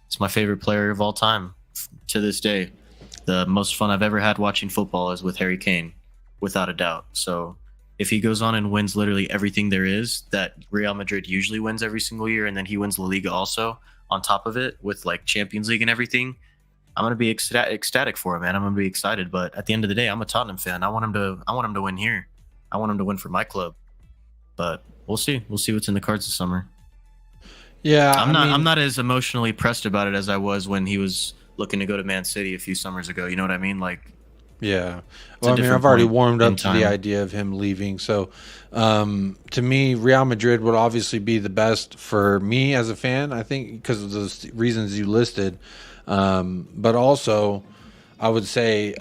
It's my favorite player of all time to this day. The most fun I've ever had watching football is with Harry Kane, without a doubt. So if he goes on and wins literally everything there is that Real Madrid usually wins every single year, and then he wins La Liga also on top of it with like Champions League and everything, I'm going to be ecstatic for him, man. I'm going to be excited. But at the end of the day, I'm a Tottenham fan. I want him to win here. I want him to win for my club. But we'll see. We'll see what's in the cards this summer. Yeah, I'm not as emotionally pressed about it as I was when he was looking to go to Man City a few summers ago. You know what I mean? Like, yeah. Well, I mean, I've already warmed up to the idea of him leaving. So, to me, Real Madrid would obviously be the best for me as a fan, I think, because of those reasons you listed. But also, I would say,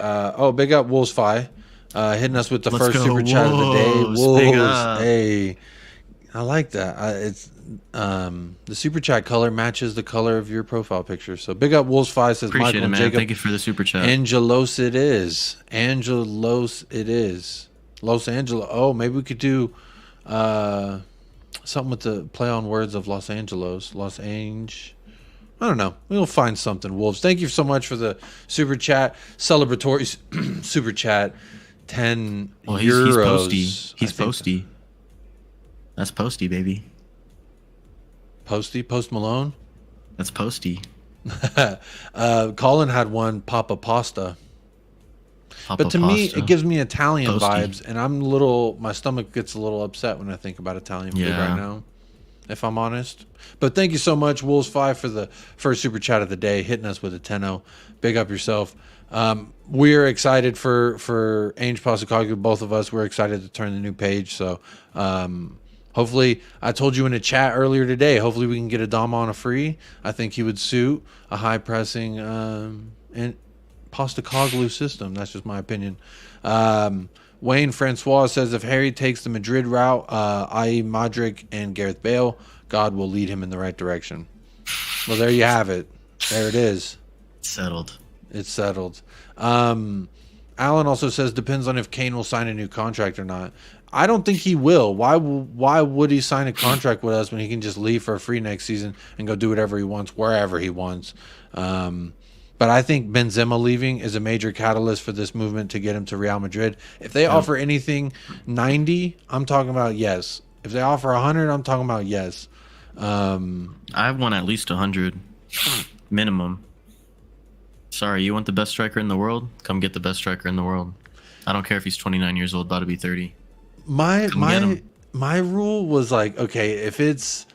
big up Wolves Fi, hitting us with the first super chat of the day. Wolves, hey, I like that. It's the super chat color matches the color of your profile picture. So big up Wolves 5 says appreciate Michael it, and man. Jacob. Thank you for the super chat. Angelos it is. Angelos it is. Los Angeles. Oh, maybe we could do something with the play on words of Los Angeles. Los Ange. I don't know. We'll find something, Wolves. Thank you so much for the super chat. Celebratory super chat. 10 euros. He's posty. That's posty, baby. Posty? Post Malone? That's posty. Colin had one Papa Pasta. But to me, it gives me Italian vibes, and my stomach gets a little upset when I think about Italian food right now, if I'm honest. But thank you so much, Wolves5, for the first super chat of the day, hitting us with a 10-0. Big up yourself. We're excited for Ange Postecoglou. Both of us, we're excited to turn the new page. So hopefully, I told you in a chat earlier today, hopefully we can get a Dom on a free. I think he would suit a high pressing and Postecoglou system. That's just my opinion. Wayne Francois says if Harry takes the Madrid route, i.e. Modric and Gareth Bale, God will lead him in the right direction. Well, there you have it. There it is. Settled. It's settled. Alan also says depends on if Kane will sign a new contract or not. I don't think he will. Why would he sign a contract with us when he can just leave for a free next season and go do whatever he wants, wherever he wants? But I think Benzema leaving is a major catalyst for this movement to get him to Real Madrid. If they offer anything 90, I'm talking about yes. If they offer 100, I'm talking about yes. I want at least 100 minimum. Sorry, you want the best striker in the world? Come get the best striker in the world. I don't care if he's 29 years old, about to be 30. My rule was like, okay, if it's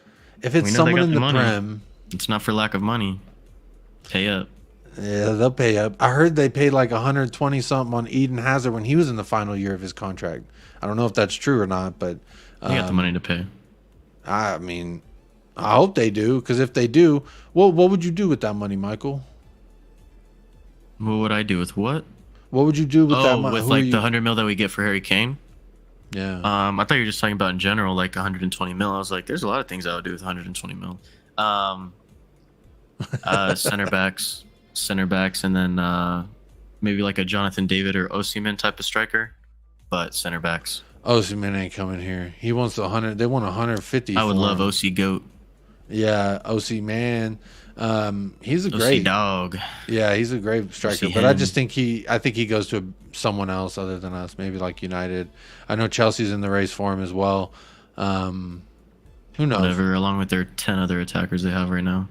someone in the Prem, it's not for lack of money. Pay up. Yeah, they'll pay up. I heard they paid like 120 something on Eden Hazard when he was in the final year of his contract. I don't know if that's true or not, but they got the money to pay. I mean, I hope they do, because if they do, well, what would you do with that money, Michael? What would I do with what? What would you do with that money? With like the 100 mil that we get for Harry Kane? Yeah. I thought you were just talking about in general, like 120 mil. I was like, there's a lot of things I would do with 120 mil. Center backs, and then maybe like a Jonathan David or Osimhen type of striker, but center backs. Osimhen ain't coming here. He wants 100. They want 150. I would love OC Goat. Yeah, OC man. He's a great dog. Yeah, he's a great striker. But I just think I think he goes to someone else other than us. Maybe like United. I know Chelsea's in the race for him as well. Who knows? Whatever. Along with their 10 other attackers they have right now.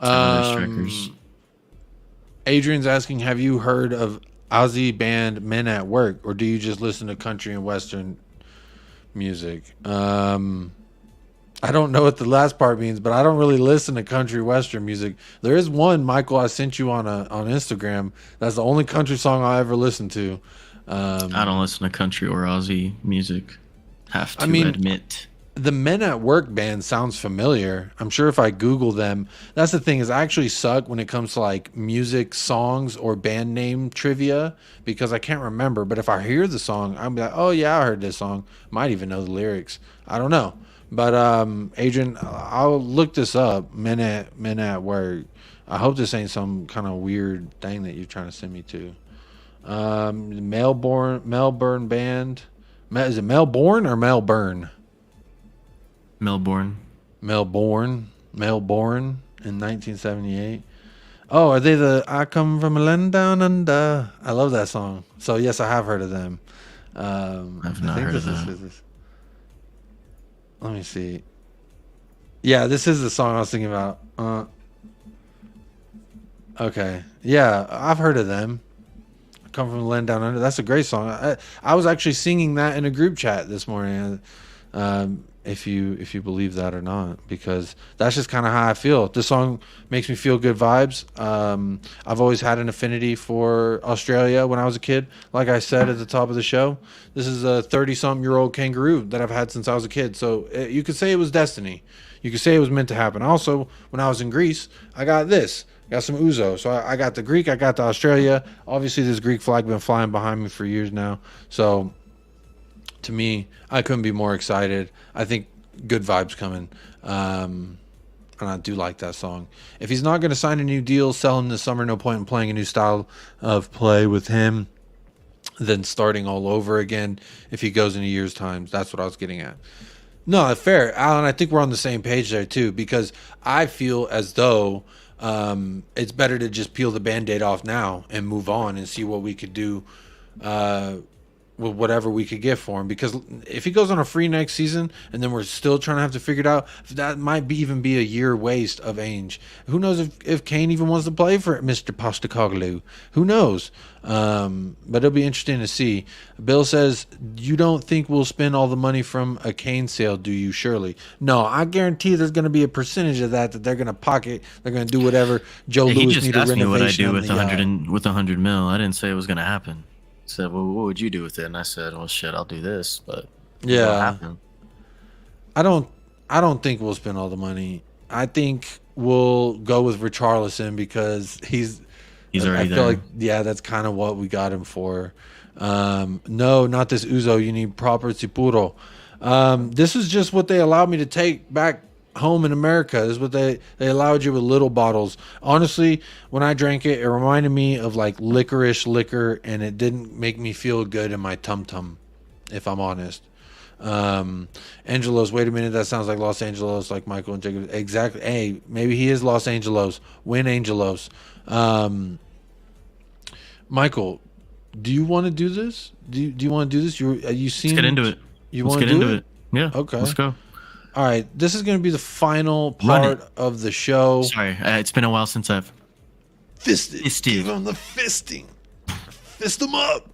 10 other strikers. Adrian's asking, have you heard of Aussie band Men at Work, or do you just listen to country and western music? I don't know what the last part means, but I don't really listen to country western music. There is one, Michael, I sent you on Instagram. That's the only country song I ever listen to. I don't listen to country or Aussie music. Have to admit. The Men at Work band sounds familiar. I'm sure if I Google them, that's the thing, is I actually suck when it comes to like music, songs, or band name trivia, because I can't remember. But if I hear the song, I'll be like, oh yeah, I heard this song. Might even know the lyrics. I don't know. But Adrian, I'll look this up. Men at Work. I hope this ain't some kind of weird thing that you're trying to send me to. Melbourne band. Is it Melbourne or Melbourne? Melbourne in 1978. Oh, are they the I Come From a Land Down Under? I love that song. So yes, I have heard of them. I've not heard of that. Let me see. Yeah, this is the song I was thinking about. Okay. Yeah, I've heard of them. I Come From a Land Down Under. That's a great song. I was actually singing that in a group chat this morning. If you believe that or not, because that's just kind of how I feel. This song makes me feel good vibes. I've always had an affinity for Australia when I was a kid. Like I said at the top of the show, this is a 30-something-year-old kangaroo that I've had since I was a kid. So you could say it was destiny. You could say it was meant to happen. Also, when I was in Greece, I got this. Got some ouzo. So I got the Greek, I got the Australia. Obviously, this Greek flag been flying behind me for years now. So to me, I couldn't be more excited. I think good vibes coming. And I do like that song. If he's not going to sign a new deal, sell him this summer, no point in playing a new style of play with him, then starting all over again if he goes in a year's time. That's what I was getting at. No, fair. Alan, I think we're on the same page there too, because I feel as though it's better to just peel the Band-Aid off now and move on and see what we could do with whatever we could get for him, because if he goes on a free next season and then we're still trying to have to figure it out, that might even be a year waste of Ange. Who knows if Kane even wants to play for Mr. Postecoglou? Who knows? But it'll be interesting to see. Bill says, you don't think we'll spend all the money from a Kane sale, do you? Surely. No, I guarantee there's going to be a percentage of that they're going to pocket. They're going to do whatever. Joe He Louis just need a asked me what I renovation do on with the with 100 mil. I didn't say it was gonna happen. He said, well, what would you do with it? And I said, well, shit, I'll do this, but Yeah. what'll happen? I don't think we'll spend all the money. I think we'll go with Richarlison because he's already I feel there. like, yeah, that's kind of what we got him for. No, not this Uzo. You need proper Sipuro. This is just what they allowed me to take back home in America. This is what they allowed you with little bottles. Honestly, when I drank it, it reminded me of like licorice liquor, and it didn't make me feel good in my tum-tum, if I'm honest. Angelos, wait a minute, that sounds like Los Angeles, like Michael and Jacob. Exactly. Hey, maybe he is Los Angeles. Win Angelos. Michael, do you want to do this? Do you want to do this? You seem, Let's get into it. You Let's want get to do into it? Yeah. Okay. Let's go. All right, this is going to be the final Run part it. of the show. Sorry, it's been a while since I've Fisted. Fisted. Give him the fisting. Fist him up.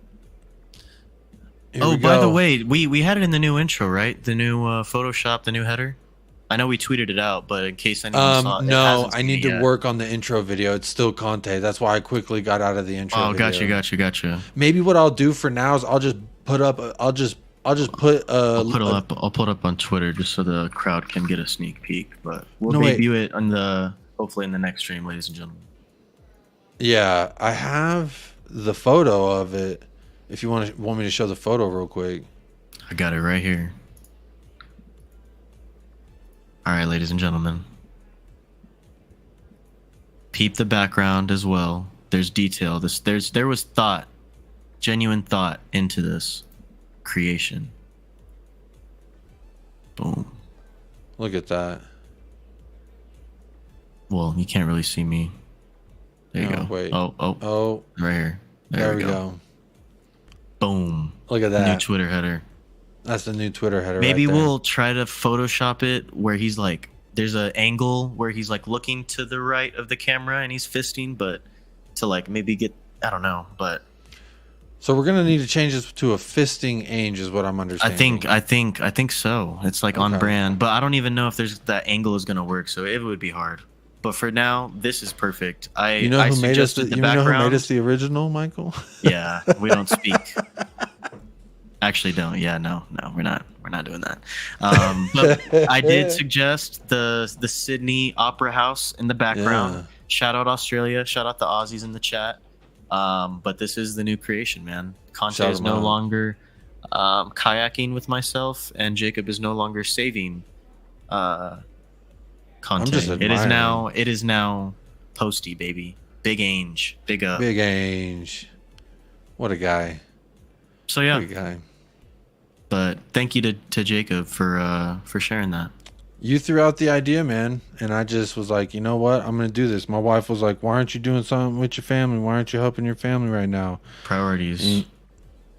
Here Oh, we by the go. way, we had it in the new intro, right? The new Photoshop, the new header. I know we tweeted it out, but in case anyone saw it, No, hasn't I seen need it to yet. work on the intro video. It's still Conte. That's why I quickly got out of the intro Oh, video. gotcha. Maybe what I'll do for now is I'll just put I'll put it up on Twitter just so the crowd can get a sneak peek. But we'll No, wait. debut it hopefully in the next stream, ladies and gentlemen. Yeah, I have the photo of it. If you want me to show the photo real quick. I got it right here. All right, ladies and gentlemen. Peep the background as well. There's detail. There was thought, genuine thought into this creation. Boom. Look at that. Well, you can't really see me. There you No, go. wait. Oh, right here. There we go. Boom. Look at New that. Twitter header. That's the new Twitter header. Maybe right there. we'll try to Photoshop it where he's like, there's an angle where he's like looking to the right of the camera and he's fisting, but to like maybe get, I don't know, but So we're gonna need to change this to a fisting Ange, is what I'm understanding. I think so. It's like on Okay. brand, but I don't even know if that angle is gonna work. So it would be hard. But for now, this is perfect. You know who made us? suggested You know who made us the original, Michael? Yeah, we don't speak. Actually, don't. Yeah, no, we're not doing that. But I did suggest the Sydney Opera House in the background. Yeah. Shout out Australia. Shout out the Aussies in the chat. But this is the new creation, man. Conte Shout is him no out. longer kayaking with myself, and Jacob is no longer saving Conte. just admiring. It is now Posty, baby. Big Ange. Big up. Big Ange. What a guy. So yeah. What a guy. But thank you to Jacob for sharing that. You threw out the idea, man, and I just was like, you know what? I'm gonna do this. My wife was like, "Why aren't you doing something with your family? Why aren't you helping your family right now?" Priorities. And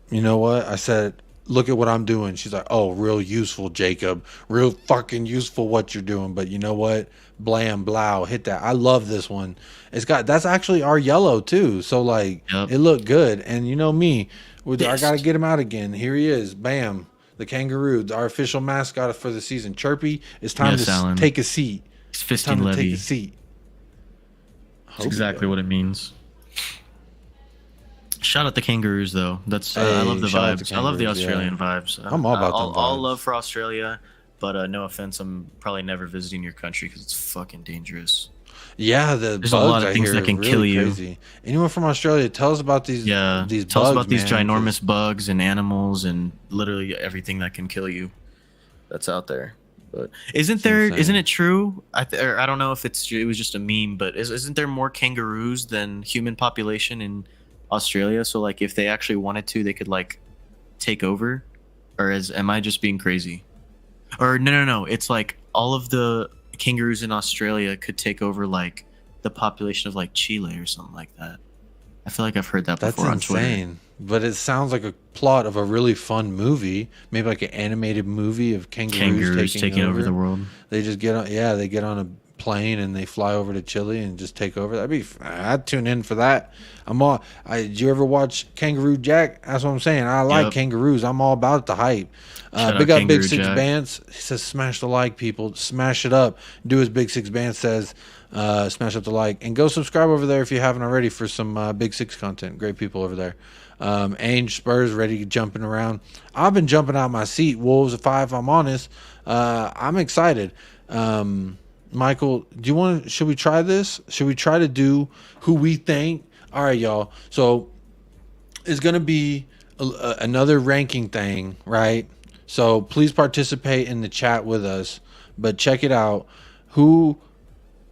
you know what? I said, "Look at what I'm doing." She's like, "Oh, real useful, Jacob. Real fucking useful what you're doing." But you know what? Blam, blow, hit that. I love this one. That's actually our yellow too. So like, Yep. It looked good. And you know me, I Pissed. gotta get him out again. Here he is. Bam. The kangaroo, our official mascot for the season. Chirpy, it's time Yes, to Alan. take a seat. It's It's time fisting to take Levy. a seat. That's exactly what it means. Shout out the Kangaroos, though. That's I love the shout out to vibes. I love the Kangaroos, yeah. Australian vibes. I'm all about them all vibes. love for Australia, but no offense, I'm probably never visiting your country because it's fucking dangerous. Yeah, the There's bugs a lot of I things hear that are can really kill you. crazy. Anyone from Australia, tell us about these Yeah, these tell bugs, us about these man, 'cause- ginormous bugs and animals and literally everything that can kill you. That's out there. But isn't insane. it true? I don't know if it was just a meme, but isn't there more kangaroos than human population in Australia? So like, if they actually wanted to, they could like take over. Or am I just being crazy? Or no. It's like all of the kangaroos in Australia could take over like the population of like Chile or something like that. I feel like I've heard that That's before on Twitter. insane. but it sounds like a plot of a really fun movie, maybe like an animated movie of kangaroos taking over the world. They just get on, yeah, they get on a plane and they fly over to Chile and just take over. I'd tune in for that. Did you ever watch Kangaroo Jack? That's what I'm saying. I like kangaroos. I'm all about the hype. Big up Big Six Bands. He says, smash the like, people. Smash it up. Do as Big Six Bands says. Smash up the like. And go subscribe over there if you haven't already for some Big Six content. Great people over there. Ange Spurs ready jumping around. I've been jumping out my seat. Wolves if I'm honest. I'm excited. Michael, should we try this? Should we try to do who we think? All right, y'all. So it's going to be another ranking thing, right? So please participate in the chat with us. But check it out.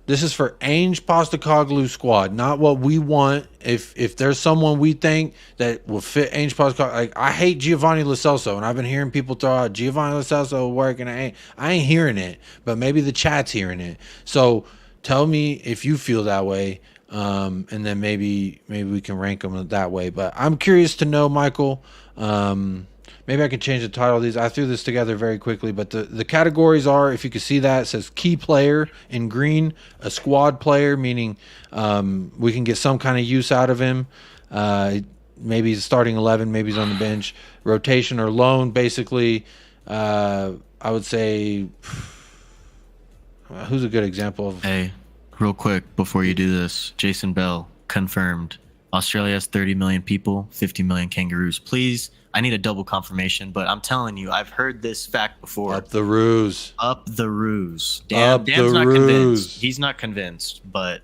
This is for Ange Postecoglou squad, not what we want. If there's someone we think that will fit Ange Postecoglou, like I hate Giovanni Lo Celso, and I've been hearing people throw out Giovanni Lo Celso working. I ain't hearing it, but maybe the chat's hearing it. So tell me if you feel that way, and then maybe we can rank them that way. But I'm curious to know, Michael. Maybe I can change the title of these. I threw this together very quickly, but the categories are, if you can see that, it says key player in green, a squad player, meaning we can get some kind of use out of him. Maybe he's starting 11, maybe he's on the bench. Rotation or loan, basically, I would say, who's a good example of? Hey, real quick, before you do this, Jason Bell, confirmed. Australia has 30 million people, 50 million kangaroos. Please, I need a double confirmation, but I'm telling you, I've heard this fact before. Up the ruse. Up the ruse. Dan's not convinced. He's not convinced, but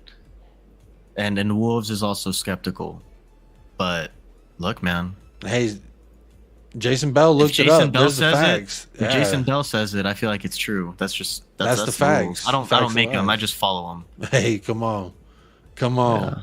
and Wolves is also skeptical. But look, man. Hey, Jason Bell looked it up. There's the facts. If Jason Bell says it, I feel like it's true. That's the facts. I don't make them. I just follow them. Hey, come on. Yeah.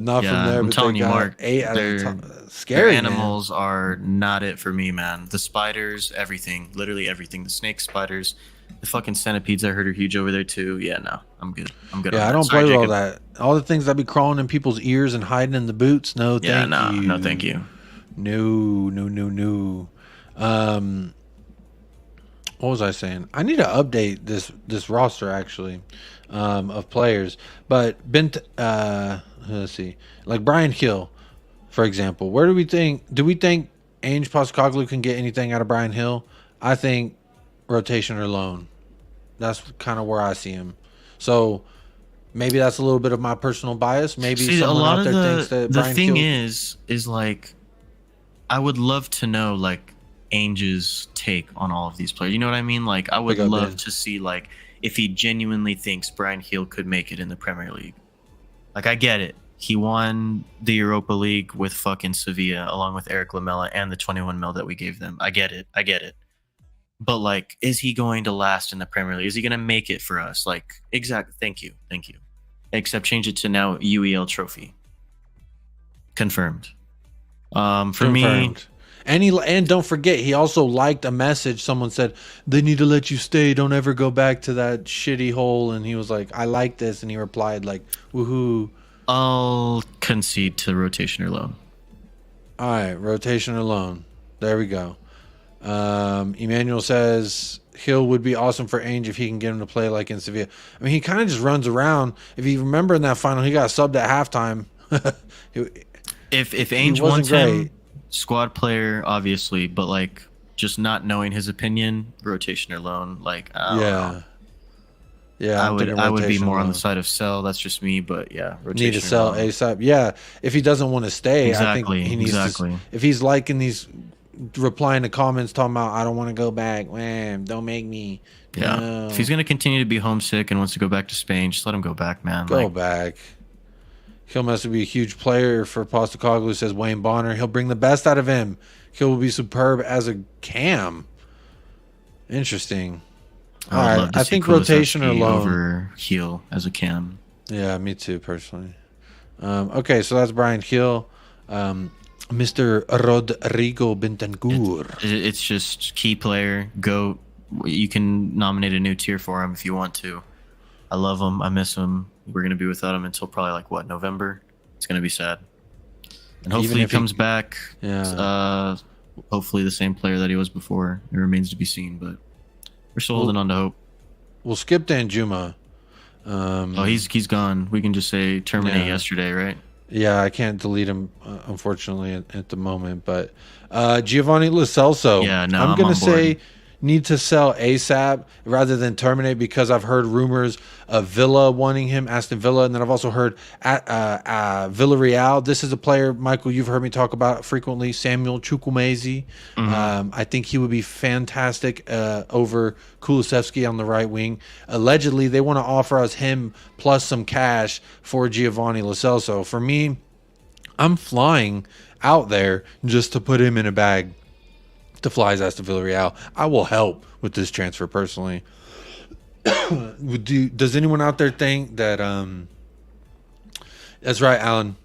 Not from there, I'm but telling you, Mark, 8 out of 10. Scary. Animals are not it for me, man. The spiders, everything, literally everything. The snakes, spiders, the fucking centipedes I heard are huge over there too. Yeah, no, I'm good. Yeah, I don't play with all that. All the things that be crawling in people's ears and hiding in the boots. No, thank you. No, thank you. No. What was I saying? I need to update this roster actually of players. But let's see, like Brian Hill, for example. Do we think Ange Postecoglou can get anything out of Brian Hill? I think rotation or loan. That's kind of where I see him. So maybe that's a little bit of my personal bias. Maybe someone out there thinks that Brian Hill. The thing is like, I would love to know like Ange's take on all of these players. You know what I mean? Like, I would love to see like if he genuinely thinks Brian Hill could make it in the Premier League. Like, I get it. He won the Europa League with fucking Sevilla along with Eric Lamela and the 21 mil that we gave them. I get it. But like, is he going to last in the Premier League? Is he going to make it for us? Like, exactly. Thank you. Except change it to now UEL trophy. Confirmed. For me. And don't forget, he also liked a message. Someone said, they need to let you stay. Don't ever go back to that shitty hole. And he was like, I like this. And he replied like, woohoo. I'll concede to rotation or loan. All right, rotation or loan. There we go. Emmanuel says Hill would be awesome for Ange if he can get him to play like in Sevilla. I mean, he kind of just runs around. If you remember in that final, he got subbed at halftime. If Ange wants him, squad player, obviously, but like just not knowing his opinion, rotation or loan, like I don't know. Yeah, I would be more on the side of sell. That's just me, but yeah, rotation. Need to sell ASAP. Yeah, if he doesn't want to stay, I think he needs to. If he's liking these, replying to comments talking about I don't want to go back, man, don't make me. Yeah, no. If he's gonna continue to be homesick and wants to go back to Spain, just let him go back, man. Go back. He'll must be a huge player for Postecoglou, says Wayne Bonner. He'll bring the best out of him. He'll will be superb as a cam. Interesting. All right, I think rotation or loan. Over Heel as a cam. Yeah, me too, personally. Okay, so that's Brian Hill. Mr. Rodrigo Bentancur. It's just key player, GOAT. You can nominate a new tier for him if you want to. I love him. I miss him. We're going to be without him until probably like, what, November? It's going to be sad. And hopefully he if comes back. Yeah. Hopefully the same player that he was before. It remains to be seen, but we're still holding on to hope. We'll skip Danjuma. He's gone. We can just say terminate yesterday, right? Yeah, I can't delete him, unfortunately, at the moment. But Giovanni Lo Celso, I'm going to say need to sell ASAP rather than terminate, because I've heard rumors of Villa wanting him, Aston Villa, and then I've also heard Villarreal. This is a player, Michael, you've heard me talk about frequently, Samuel Chukwuemezi. I think he would be fantastic over Kulusevski on the right wing. Allegedly, they want to offer us him plus some cash for Giovanni Lo Celso. For me, I'm flying out there just to put him in a bag to fly his ass to Villarreal. I will help with this transfer personally. Does anyone out there think that that's right, Alan?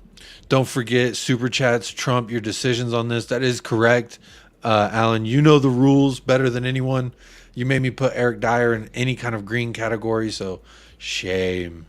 Don't forget, super chats trump your decisions on this. That is correct. Alan, you know the rules better than anyone. You made me put Eric Dyer in any kind of green category, so shame.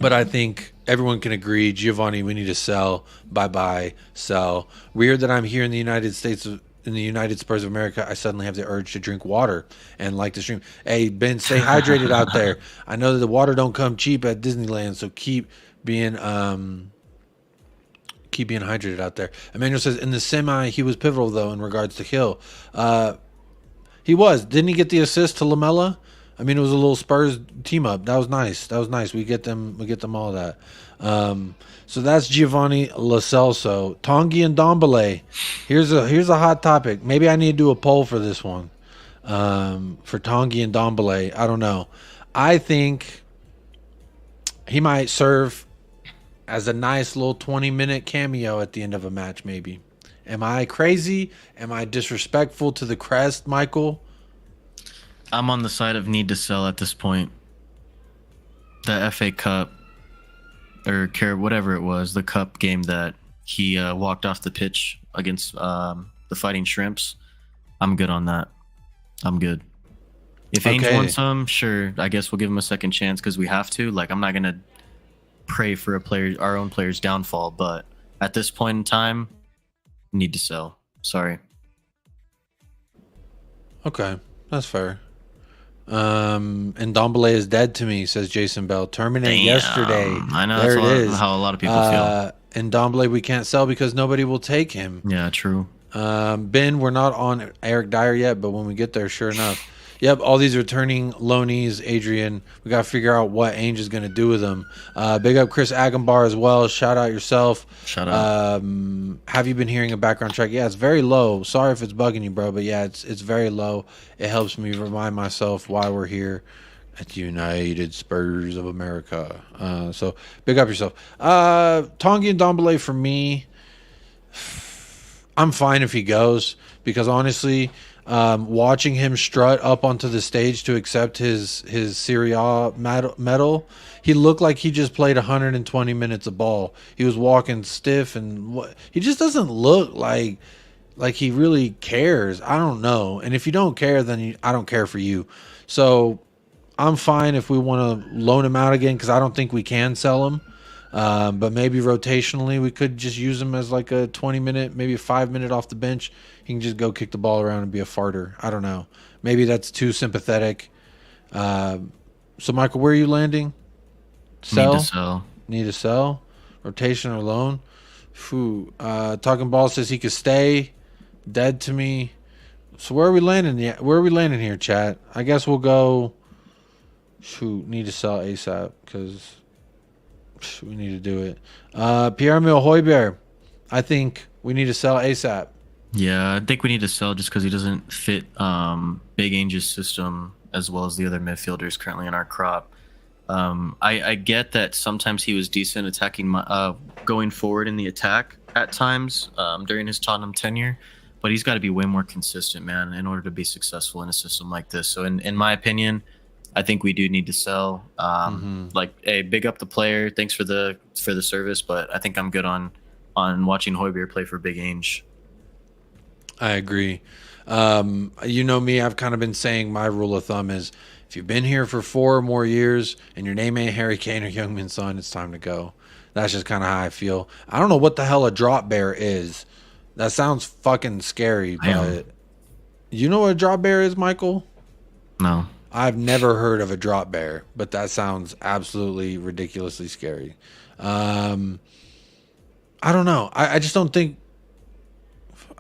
But I think everyone can agree, Giovanni, we need to sell. Bye-bye, sell. Weird that I'm here in the United States, in the United Spurs of America, I suddenly have the urge to drink water and like to stream. Hey, Ben, stay hydrated out there. I know that the water don't come cheap at Disneyland, so keep being hydrated out there. Emmanuel says, in the semi, he was pivotal, though, in regards to Hill. He was. Didn't he get the assist to Lamella? I mean, it was a little Spurs team up. That was nice. We get them all that. So that's Giovanni Lo Celso. Tanguy and Ndombele. Here's a hot topic. Maybe I need to do a poll for this one. For Tanguy and Ndombele. I don't know. I think he might serve as a nice little 20-minute cameo at the end of a match, maybe. Am I crazy? Am I disrespectful to the crest, Michael? I'm on the side of need to sell at this point. The FA Cup, or whatever it was, the cup game that he walked off the pitch against the Fighting Shrimps, I'm good on that. I'm good. If Ainge wants some, sure, I guess we'll give him a second chance because we have to. Like, I'm not going to pray for our own player's downfall, but at this point in time, need to sell. Sorry. Okay, that's fair. And Ndombele is dead to me, says Jason Bell. Terminate yesterday. I know that's how a lot of people feel. And Ndombele we can't sell because nobody will take him. Yeah, true. Ben, we're not on Eric Dyer yet, but when we get there, sure enough. Yep, all these returning loanees, Adrian. We got to figure out what Ainge is going to do with them. Big up Chris Agambar as well. Shout out yourself. Shout out. Have you been hearing a background track? Yeah, it's very low. Sorry if it's bugging you, bro, but yeah, it's very low. It helps me remind myself why we're here at the United Spurs of America. So big up yourself. Tanguy and Ndombele for me, I'm fine if he goes because honestly, watching him strut up onto the stage to accept his Serie A medal, he looked like he just played 120 minutes of ball. He was walking stiff and he just doesn't look like he really cares. I don't know. And if you don't care, then I don't care for you. So I'm fine if we want to loan him out again because I don't think we can sell him. But maybe rotationally we could just use him as like a 20-minute, maybe a 5-minute off the bench. He can just go kick the ball around and be a farter. I don't know. Maybe that's too sympathetic. So Michael, where are you landing? Sell? Need to sell. Need to sell? Rotation or loan? Talking Ball says he could stay. Dead to me. So where are we landing? Where are we landing here, chat? I guess we'll go. Need to sell ASAP because we need to do it. Pierre-Emile Højbjerg, I think we need to sell ASAP. Yeah, I think we need to sell just because he doesn't fit Big Ange's system as well as the other midfielders currently in our crop. I get that sometimes he was decent attacking, going forward in the attack at times during his Tottenham tenure, but he's got to be way more consistent, man, in order to be successful in a system like this. So in my opinion, I think we do need to sell. Like, hey, big up the player. Thanks for the service, but I think I'm good on watching Højbjerg play for Big Ange. I agree. You know me, I've kind of been saying my rule of thumb is If you've been here for 4 or more years and your name ain't Harry Kane or Youngmin Son, it's time to go. That's just kind of how I feel. I don't know what the hell a drop bear is. That sounds fucking scary, but you know what a drop bear is, Michael? No. I've never heard of a drop bear, but that sounds absolutely ridiculously scary. I don't know. I just don't think.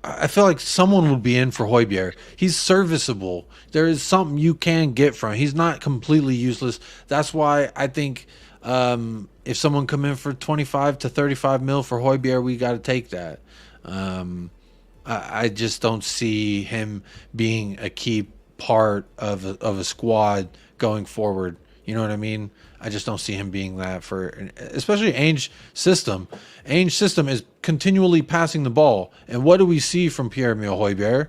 I feel like someone would be in for Hojbjerg. He's serviceable. There is something you can get from him. He's not completely useless. That's why I think if someone come in for 25 to 35 mil for Hojbjerg, we got to take that. I just don't see him being a key part of a squad going forward. You know what I mean? I just don't see him being that for, especially Ange system. Ange system is continually passing the ball. And what do we see from Pierre-Emile Hojbjerg?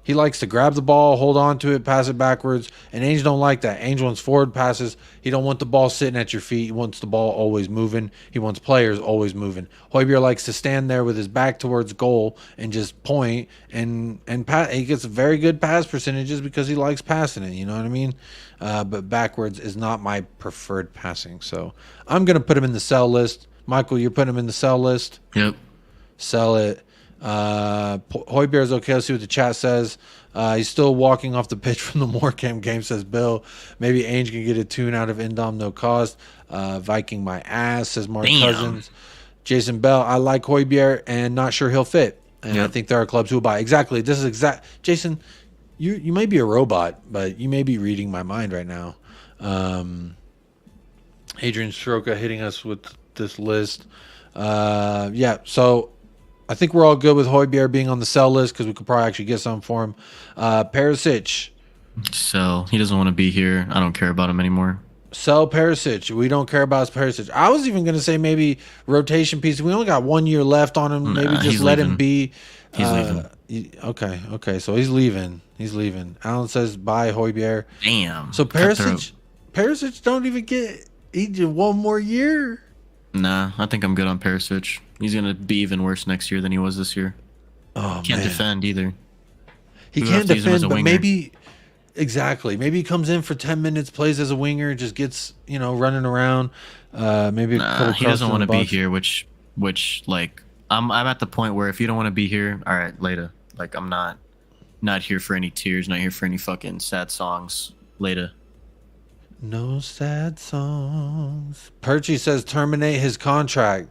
He likes to grab the ball, hold on to it, pass it backwards. And Ange don't like that. Ange wants forward passes. He don't want the ball sitting at your feet. He wants the ball always moving. He wants players always moving. Hojbjerg likes to stand there with his back towards goal and just point and pass. He gets very good pass percentages because he likes passing it. You know what I mean? But backwards is not my preferred passing. So I'm going to put him in the sell list. Michael, you're putting him in the sell list? Yep. Sell it. Hojbjerg is okay. Let's see what the chat says. He's still walking off the pitch from the Morecambe game, says Bill. Maybe Ainge can get a tune out of Indom, no cost. Viking my ass, says Mark Cousins. Jason Bell, I like Hojbjerg and not sure he'll fit. And I think there are clubs who will buy. Exactly. This is exact. Jason, you may be a robot, but you may be reading my mind right now. Adrian Stroka hitting us with this list. So I think we're all good with Hojbjerg being on the sell list because we could probably actually get some for him. Perisic. Sell. He doesn't want to be here. I don't care about him anymore. Sell Perisic. We don't care about Perisic. I was even going to say maybe rotation piece. We only got 1 year left on him. Maybe just let him be. He's leaving. Okay. So he's leaving. Alan says bye Hojbjerg. Damn. So Perisic don't even get. He did 1 more year. Nah, I think I'm good on Perisic. He's going to be even worse next year than he was this year. Oh, Can't defend either. He can't defend, but maybe maybe he comes in for 10 minutes, plays as a winger, just gets, running around. Maybe he doesn't want to be here, which like I'm at the point where if you don't want to be here, all right, later. Like I'm not here for any tears, not here for any fucking sad songs. Later. No sad songs. Perchy says terminate his contract.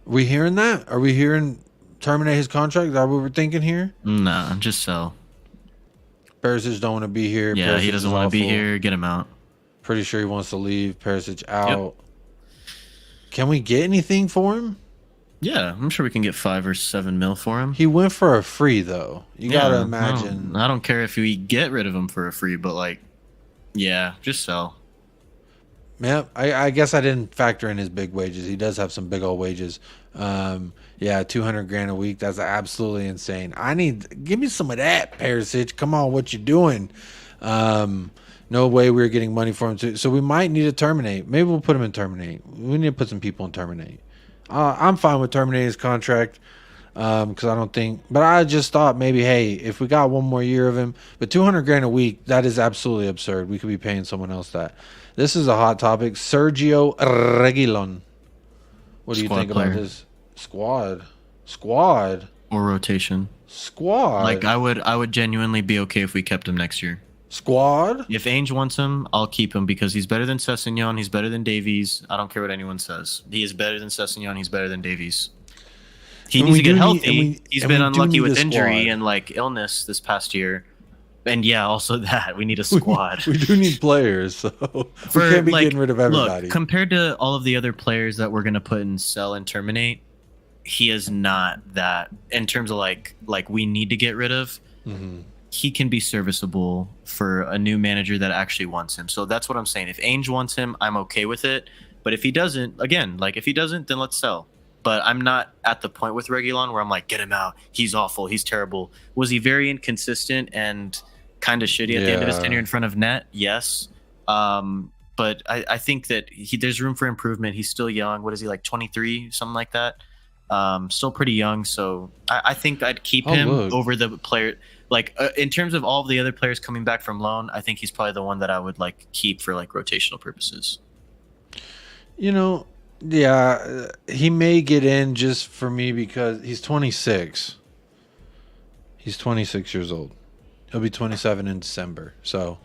We hearing that? Are we hearing terminate his contract? Is that what we're thinking here? Nah, just sell. Perisic don't want to be here. Yeah, Perisic he doesn't want to be here. Get him out. Pretty sure he wants to leave. Perisic out. Yep. Can we get anything for him? Yeah, I'm sure we can get 5 or 7 mil for him. He went for a free though. You gotta imagine. I don't care if we get rid of him for a free, but just sell. Yeah, I guess I didn't factor in his big wages. He does have some big old wages. 200 grand a week. That's absolutely insane. Give me some of that, Perisic. Come on, what you doing? No way we're getting money for him too. So we might need to terminate. Maybe we'll put him in terminate. We need to put some people in terminate. I'm fine with terminating his contract because I don't think. But I just thought maybe, hey, if we got 1 more year of him, but 200 grand a week, that is absolutely absurd. We could be paying someone else that. This is a hot topic. Sergio Reguilon. What do you think about his squad or rotation? Squad. Like I would genuinely be okay if we kept him next year. Squad. If Ainge wants him, I'll keep him because he's better than Sessegnon. He's better than Davies. I don't care what anyone says. He is better than Sessegnon. He's better than Davies. He needs to get healthy. He's been unlucky with injury and illness this past year. And also that we need a squad. We do need players, so we can't be getting rid of everybody. Look, compared to all of the other players that we're gonna put in sell and terminate, he is not that in terms of like we need to get rid of. Mm-hmm. He can be serviceable for a new manager that actually wants him. So that's what I'm saying. If Ainge wants him, I'm okay with it. But if he doesn't, then let's sell. But I'm not at the point with Reguilon where I'm like, get him out. He's awful. He's terrible. Was he very inconsistent and kind of shitty at the end of his tenure in front of net? Yes. But I think that there's room for improvement. He's still young. What is he, like 23, something like that? Still pretty young. So I think I'd keep him over the player. like in terms of all of the other players coming back from loan, I think he's probably the one that I would like keep for like rotational purposes. You know, yeah, he may get in just for me because he's 26. He's 26 years old. He'll be 27 in December. So,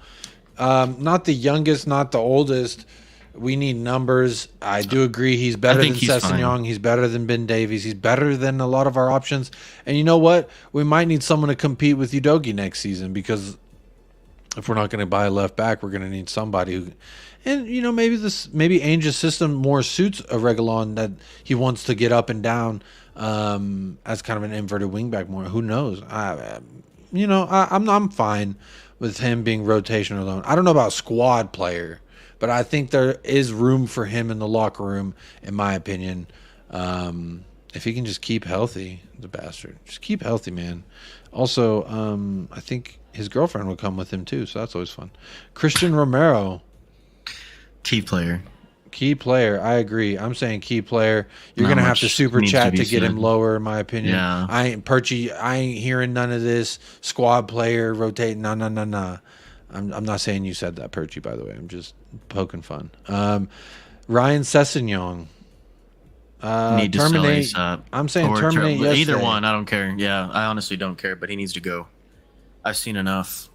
not the youngest, not the oldest. We need numbers. I do agree. He's better than Sessegnon. He's better than Ben Davies. He's better than a lot of our options. And you know what? We might need someone to compete with Udogie next season, because if we're not going to buy a left back, we're going to need somebody who. And you know, maybe Ange's system more suits a Reguilon, that he wants to get up and down as kind of an inverted wingback more. Who knows? I'm fine with him being rotation alone. I don't know about squad player, but I think there is room for him in the locker room, in my opinion. If he can just keep healthy, the bastard. Just keep healthy, man. Also, I think his girlfriend will come with him too, so that's always fun. Christian Romero. Key player. Key player. I agree. I'm saying key player. You're going to have to super chat to get him lower, in my opinion. Yeah. I ain't hearing none of this squad player rotate. No. I'm not saying you said that, Perchy, by the way. I'm just poking fun. Ryan Sessegnon. Need to terminate. Sell ASAP. I'm saying terminate yesterday. Either one. I don't care. Yeah, I honestly don't care, but he needs to go. I've seen enough.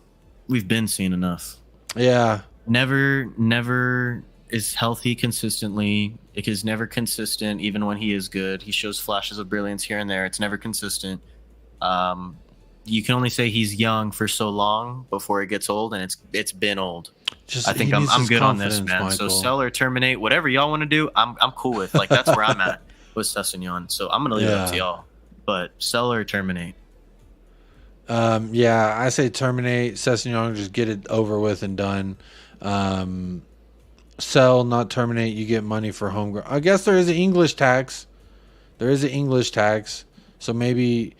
We've been seeing enough. Yeah. Never is healthy consistently. It is never consistent, even when he is good. He shows flashes of brilliance here and there. It's never consistent. You can only say he's young for so long before it gets old, and it's been old. I think I'm good on this, man. Michael. So sell or terminate, whatever y'all want to do, I'm cool with. Like, that's where I'm at with Sessegnon. So I'm gonna leave it up to y'all. But sell or terminate. I say terminate. Sessegnon, just get it over with and done. Sell, not terminate. You get money for homegrown. I guess there is an English tax. So maybe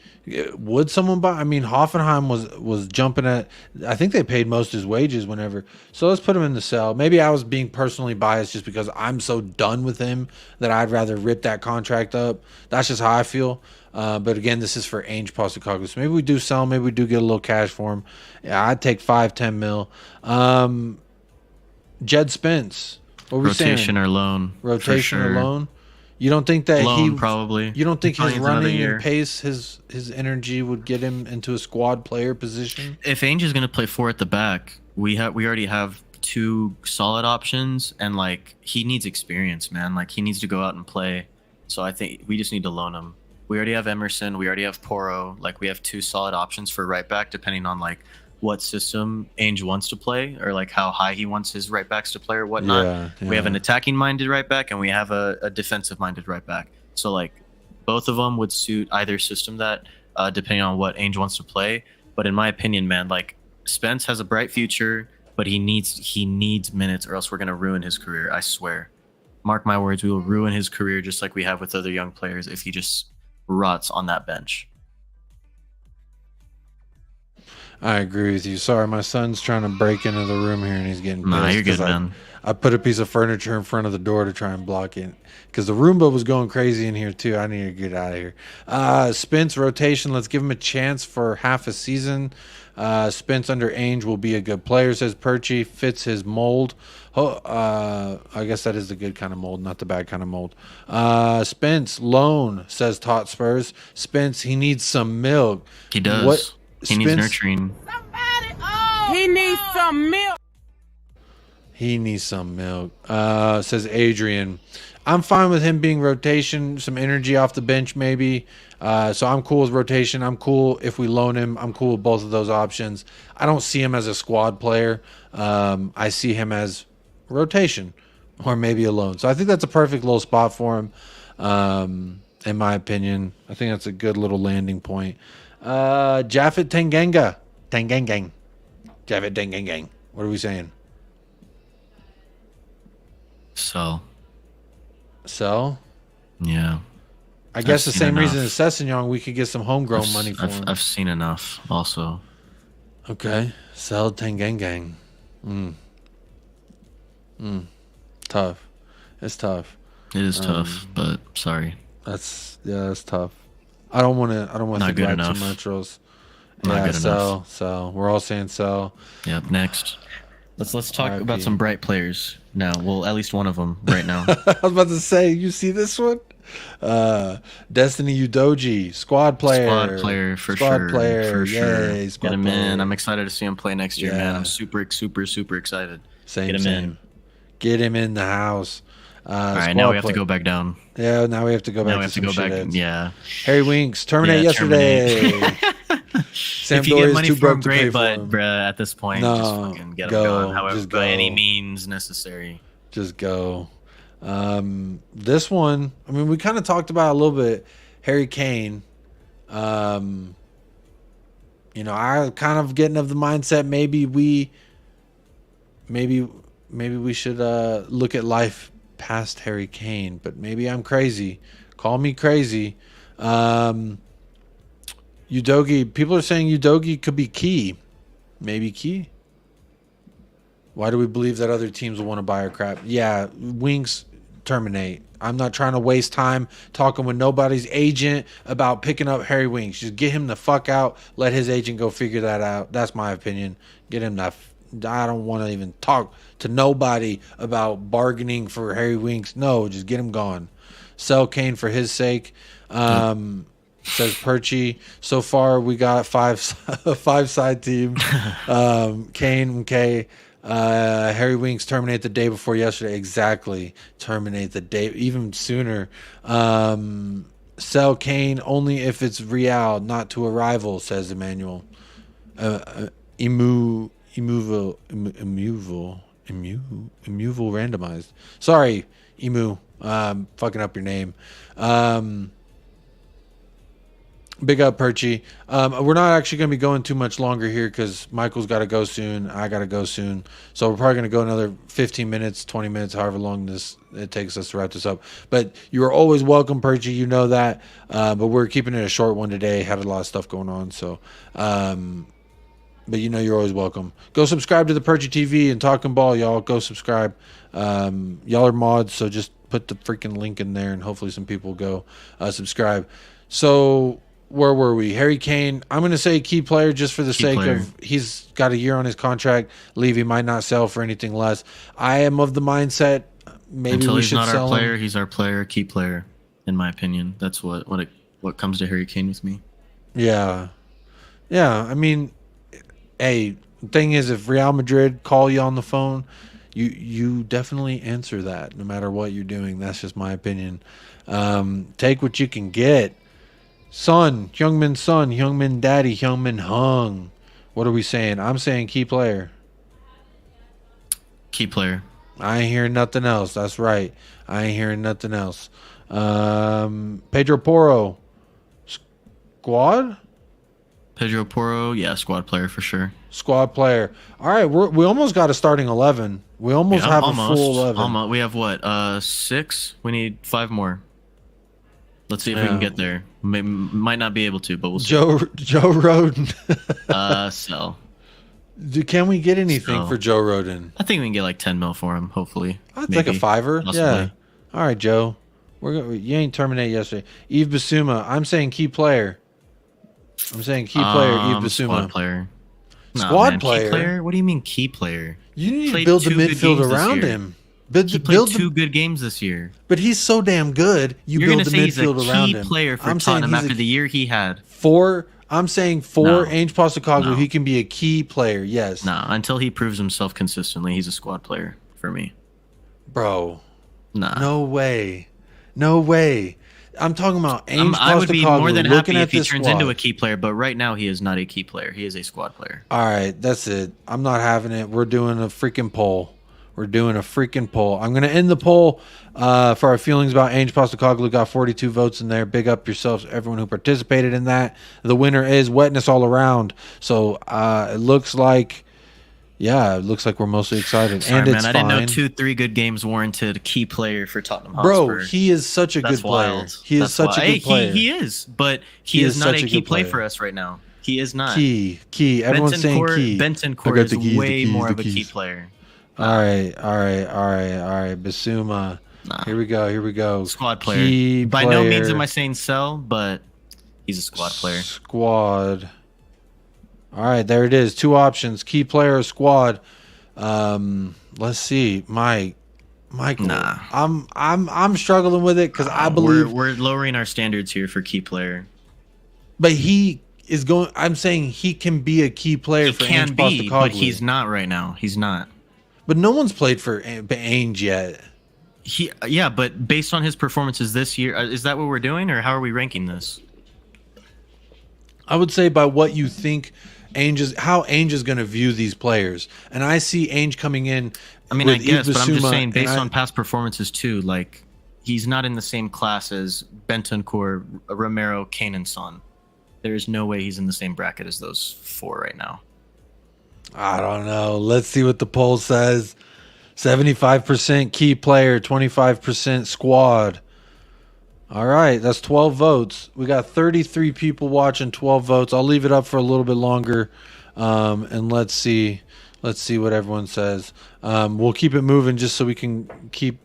would someone buy? I mean, Hoffenheim was jumping at. I think they paid most of his wages whenever. So let's put him in the sell. Maybe I was being personally biased just because I'm so done with him that I'd rather rip that contract up. That's just how I feel. But again, this is for Ange Postecoglou. So maybe we do sell him. Maybe we do get a little cash for him. Yeah, I'd take 5-10 mil. Jed Spence. What were we saying? Rotation or loan. Rotation or loan. You don't think that loan, probably. You don't think his running and pace, his energy would get him into a squad player position? If Ainge is going to play 4 at the back, we already have 2 solid options, and like he needs experience, man. Like he needs to go out and play. So I think we just need to loan him. We already have Emerson. We already have Porro. Like we have 2 solid options for right back, depending on like what system Ainge wants to play, or like how high he wants his right backs to play or whatnot. Yeah. We have an attacking minded right back, and we have a defensive minded right back. So like both of them would suit either system, that depending on what Ainge wants to play. But in my opinion, man, like Spence has a bright future, but he needs minutes, or else we're gonna ruin his career. I swear. Mark my words, we will ruin his career just like we have with other young players if he just rots on that bench. I agree with you. Sorry, my son's trying to break into the room here, and he's getting pissed. Nah, you're good, man. I put a piece of furniture in front of the door to try and block it, because the Roomba was going crazy in here too. I need to get out of here. Spence rotation. Let's give him a chance for half a season. Spence under Ainge will be a good player, says Perchy. Fits his mold. I guess that is the good kind of mold, not the bad kind of mold. Spence loan, says Hotspur. Spence, he needs some milk. He does. He needs nurturing. He needs some milk. He needs some milk. Says Adrian. I'm fine with him being rotation, some energy off the bench maybe. So I'm cool with rotation. I'm cool if we loan him. I'm cool with both of those options. I don't see him as a squad player. I see him as rotation or maybe a loan. So I think that's a perfect little spot for him, in my opinion. I think that's a good little landing point. Japhet Tanganga. Japhet Tanganga. What are we saying? Sell? Yeah. I guess the same reason as Sessegnon, we could get some homegrown money for him. I've seen enough also. Okay. Sell Tanganga. Tough. It's tough. It is tough, but sorry. That's tough. I don't want to think about too much, Rose. Not good enough. So we're all saying sell. Yep. Next, let's talk RIP. about some bright players now. Well, at least one of them right now. I was about to say, you see this one? Destiny Udoji, squad player. Squad player for squad sure. player. For sure. Yay, squad Get him player. in. I'm excited to see him play next year, man. Yeah. I'm super excited. Same, Get him same. in. Get him in the house. All right, now we have to go back down. Yeah, now we have to go back. Now we have to go back. Yeah. Harry Winks, terminate Yeah, yesterday. If you get money for him, great, but bruh, at this point, No, just fucking get him go. gone. However, Just by go. any means necessary. Just go. This one, I mean, we kind of talked about it a little bit. Harry Kane. I kind of getting of the mindset maybe we should look at life past Harry Kane, but maybe I'm crazy. Call me crazy. Udogi, people are saying Udogi could be key. Maybe key. Why do we believe that other teams will want to buy our crap? Yeah, Winks, terminate. I'm not trying to waste time talking with nobody's agent about picking up Harry Winks. Just get him the fuck out. Let his agent go figure that out. That's my opinion. Get him that. I don't want to even talk to nobody about bargaining for Harry Winks. No, just get him gone. Sell Kane for his sake. Says Perchy. So far, we got a five-side team. Kane, MK, Harry Winks terminate the day before yesterday. Exactly. Terminate the day, even sooner. Sell Kane only if it's Real, not to a rival, says Emmanuel. Immovable randomized. Sorry, Emu. Fucking up your name. Big up, Perchy. We're not actually going to be going too much longer here because Michael's got to go soon. I got to go soon. So we're probably going to go another 15 minutes, 20 minutes, however long it takes us to wrap this up. But you are always welcome, Perchy. You know that. But we're keeping it a short one today. Had a lot of stuff going on. So, but you know you're always welcome. Go subscribe to the Perchy TV and Talking Ball, y'all. Go subscribe. Y'all are mods, so just put the freaking link in there and hopefully some people go subscribe. So where were we? Harry Kane, I'm going to say key player just for the sake of he's got a year on his contract. He might not sell for anything less. I am of the mindset maybe until we he's should not sell our player, him. he's our player, key player, in my opinion. That's what comes to Harry Kane with me. Yeah. I mean, hey, the thing is, if Real Madrid call you on the phone, you definitely answer that no matter what you're doing. That's just my opinion. Take what you can get. Youngmin daddy, Youngmin hung. What are we saying? I'm saying key player. Key player. I ain't hearing nothing else. That's right. I ain't hearing nothing else. Pedro Porro. Squad? Pedro Porro, yeah, squad player for sure. Squad player. All right, we almost got a starting 11. We almost have a full 11. We have what? 6? We need 5 more. Let's see if we can get there. Might not be able to, but we'll see. Joe Roden. Sell. Can we get anything for Joe Roden? I think we can get like 10 mil for him, hopefully. I'd take a $5. Possibly. Yeah. All right, Joe. You ain't terminate yesterday. Yves Bissouma. I'm saying key player. Yves Bissouma. Squad player. Squad player? Key player? What do you mean key player? You need to build the midfield around him. He played 2 good games this year. But he's so damn good. You're build the midfield he's a around key him. player for Tottenham after the year he had. I'm saying Ange Postecoglou, he can be a key player. Yes. Until he proves himself consistently, he's a squad player for me. Bro. No way. I'm talking about Ange Postecoglou. I would be more than happy if he turns squad. into a key player, but right now he is not a key player. He is a squad player. All right, that's it. I'm not having it. We're doing a freaking poll. I'm going to end the poll for our feelings about Ange Postecoglou. Got 42 votes in there. Big up yourselves, everyone who participated in that. The winner is wetness all around. So it looks like we're mostly excited. Sorry, and man, it's I fine. didn't know 2-3 good games warranted a key player for Tottenham Bro, Hotspur. he is such a good player. Wild. He is such a good player. He is, but he is not a key play player for us right now. He is not. Key. Everyone's saying key. Bentancur is way more of a key player. All right. Bissouma. Here we go. Squad player. By no means am I saying sell, but he's a squad player. Squad All right, there it is. 2 options: key player or squad. Let's see, Michael. Nah. I'm struggling with it because I believe we're lowering our standards here for key player. but he is going. I'm saying he can be a key player for Can Ange be, Postecoglou. but he's not right now. He's not. But no one's played for Ange yet. Yeah, but based on his performances this year, is that what we're doing, or how are we ranking this? I would say by what you think how Ange is going to view these players, and I see Ange coming in. I mean, with I guess, but I'm just Bissouma, saying, based on past performances too, like he's not in the same class as Bentancur, Romero, Kane, and Son. There is no way he's in the same bracket as those 4 right now. I don't know. Let's see what the poll says. 75% key player, 25% squad. All right, that's 12 votes. We got 33 people watching, 12 votes. I'll leave it up for a little bit longer, and let's see what everyone says. We'll keep it moving just so we can keep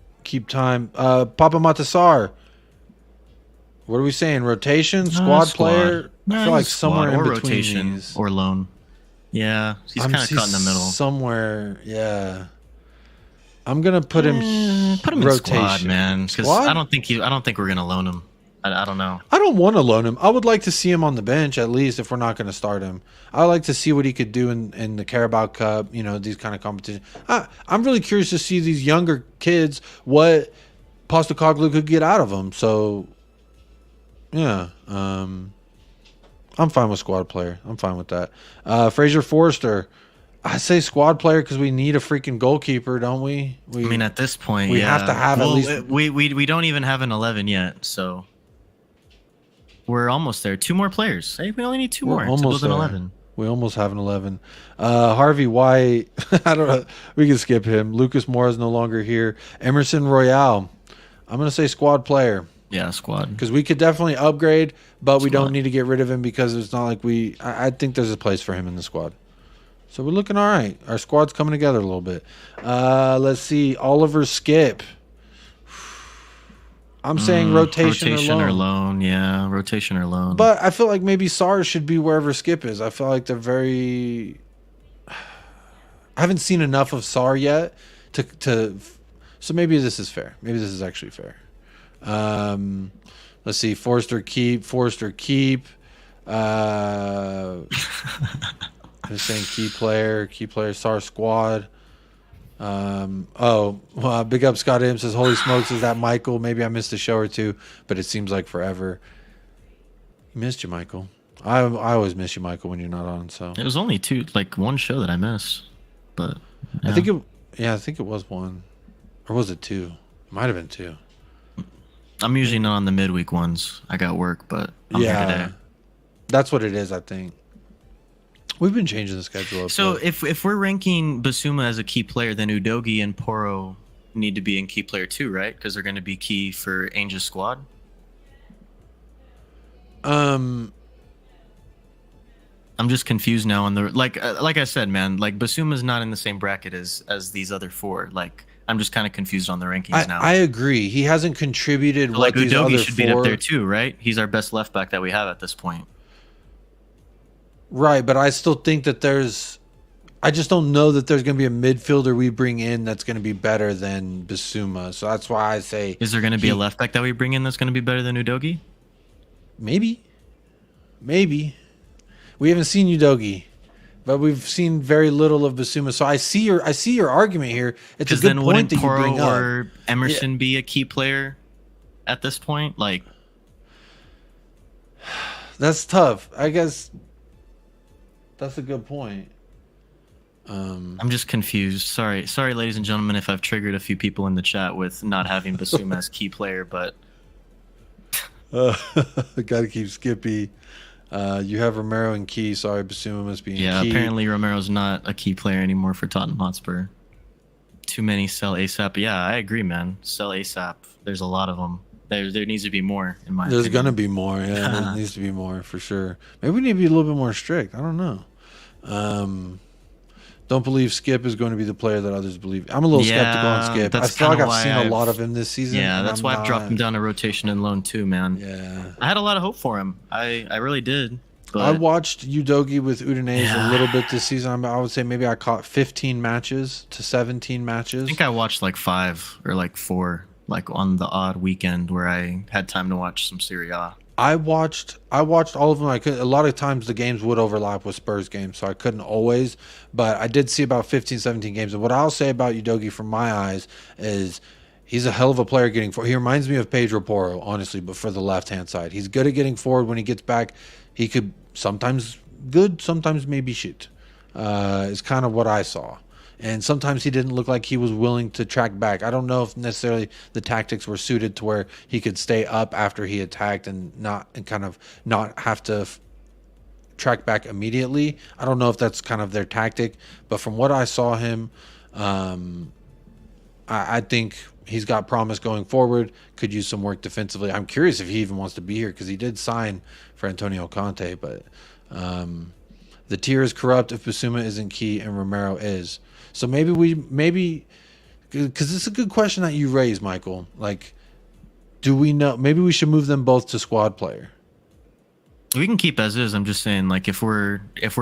time. Papa Matasar, what are we saying? Rotation, squad player? I feel like somewhere in between rotation these. or loan. Yeah, he's kind of caught in the middle. Somewhere, yeah. I'm gonna put him in rotation, squad, man. Because I don't think we're gonna loan him. I don't know. I don't want to loan him. I would like to see him on the bench at least if we're not going to start him. I like to see what he could do in the Carabao Cup. You know, these kind of competitions. I'm really curious to see these younger kids what Postecoglou could get out of them. So, yeah, I'm fine with squad player. I'm fine with that. Fraser Forrester. I say squad player because we need a freaking goalkeeper, don't we? I mean, at this point, we have to have at least. We don't even have an 11 yet, so we're almost there. 2 more players. Hey, we only need 2 more to build an 11. We almost have an 11. Harvey White. I don't know. We can skip him. Lucas Moura is no longer here. Emerson Royale. I'm gonna say squad player. Yeah, squad. Because we could definitely upgrade, but we don't need to get rid of him because it's not like we. I think there's a place for him in the squad. So we're looking all right. Our squad's coming together a little bit. Let's see. Oliver Skip. I'm saying rotation or loan. Yeah, rotation or loan. But I feel like maybe SARS should be wherever Skip is. I feel like they're very... I haven't seen enough of SAR yet to... So maybe this is fair. Maybe this is actually fair. Let's see. Forrester keep. I'm saying key player, SAR squad. Big up Scott M says, holy smokes, is that Michael? Maybe I missed a show or 2, but it seems like forever. Missed you, Michael. I always miss you, Michael, when you're not on. So it was only 1 show that I missed, but yeah. I think it was 1, or was it 2? It might have been 2. I'm usually not on the midweek ones. I got work, but I'm here today. That's what it is, I think. We've been changing the schedule up. So if we're ranking Bissouma as a key player, then Udogie and Porro need to be in key player too, right? Because they're going to be key for Ange's squad. I'm just confused now on the like I said, man. Like Bissouma's not in the same bracket as these other 4. Like I'm just kind of confused on the rankings now. I agree. He hasn't contributed. Like Udogie should be up there too, right? He's our best left back that we have at this point. Right, but I still think that I just don't know that there's going to be a midfielder we bring in that's going to be better than Bissouma. So that's why I say... Is there going to be a left back that we bring in that's going to be better than Udogie? Maybe. We haven't seen Udogie, but we've seen very little of Bissouma. So I see your argument here. It's a good point that you bring up. Or Emerson be a key player at this point? Like, that's tough. I guess... That's a good point. I'm just confused. Sorry, ladies and gentlemen, if I've triggered a few people in the chat with not having Bissouma as key player, but gotta keep Skippy. You have Romero and key. Sorry, Bissouma must be in key. Yeah, apparently Romero's not a key player anymore for Tottenham Hotspur. Too many sell ASAP. Yeah, I agree, man. Sell ASAP. There's a lot of them. There needs to be more, in my opinion. There's gonna be more. Yeah, there needs to be more for sure. Maybe we need to be a little bit more strict. I don't know. Don't believe Skip is going to be the player that others believe. I'm a little skeptical on Skip. I feel like I've seen a lot of him this season. Yeah, that's why I've dropped him down to rotation and loan too, man. Yeah, I had a lot of hope for him. I really did. But I watched Udogie with Udinese a little bit this season. I would say maybe I caught 15 matches to 17 matches. I think I watched like 5 or like 4, like on the odd weekend where I had time to watch some Serie A. I watched all of them. A lot of times the games would overlap with Spurs games, so I couldn't always, but I did see about 15, 17 games. And what I'll say about Udogie from my eyes is he's a hell of a player getting forward. He reminds me of Pedro Porro, honestly, but for the left-hand side. He's good at getting forward. When he gets back, he could sometimes good, sometimes maybe shit. Is kind of what I saw. And sometimes he didn't look like he was willing to track back. I don't know if necessarily the tactics were suited to where he could stay up after he attacked and kind of not have to track back immediately. I don't know if that's kind of their tactic, but from what I saw him, I think he's got promise going forward. Could use some work defensively. I'm curious if he even wants to be here because he did sign for Antonio Conte, but the tier is corrupt if Bissouma isn't key and Romero is. So maybe because it's a good question that you raised, Michael. Like, do we know? Maybe we should move them both to squad player. We can keep as is. I'm just saying, like, if we're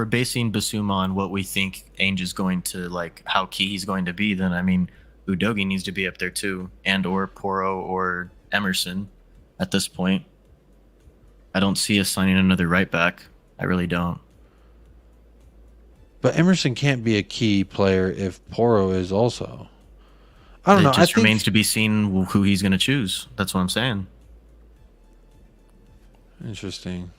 basing Bissouma on what we think Ange is going to, like, how key he's going to be, then I mean, Udogie needs to be up there too, and or Porro or Emerson. At this point, I don't see us signing another right back. I really don't. But Emerson can't be a key player if Porro is also. I don't know. It just remains to be seen who he's going to choose. That's what I'm saying. Interesting.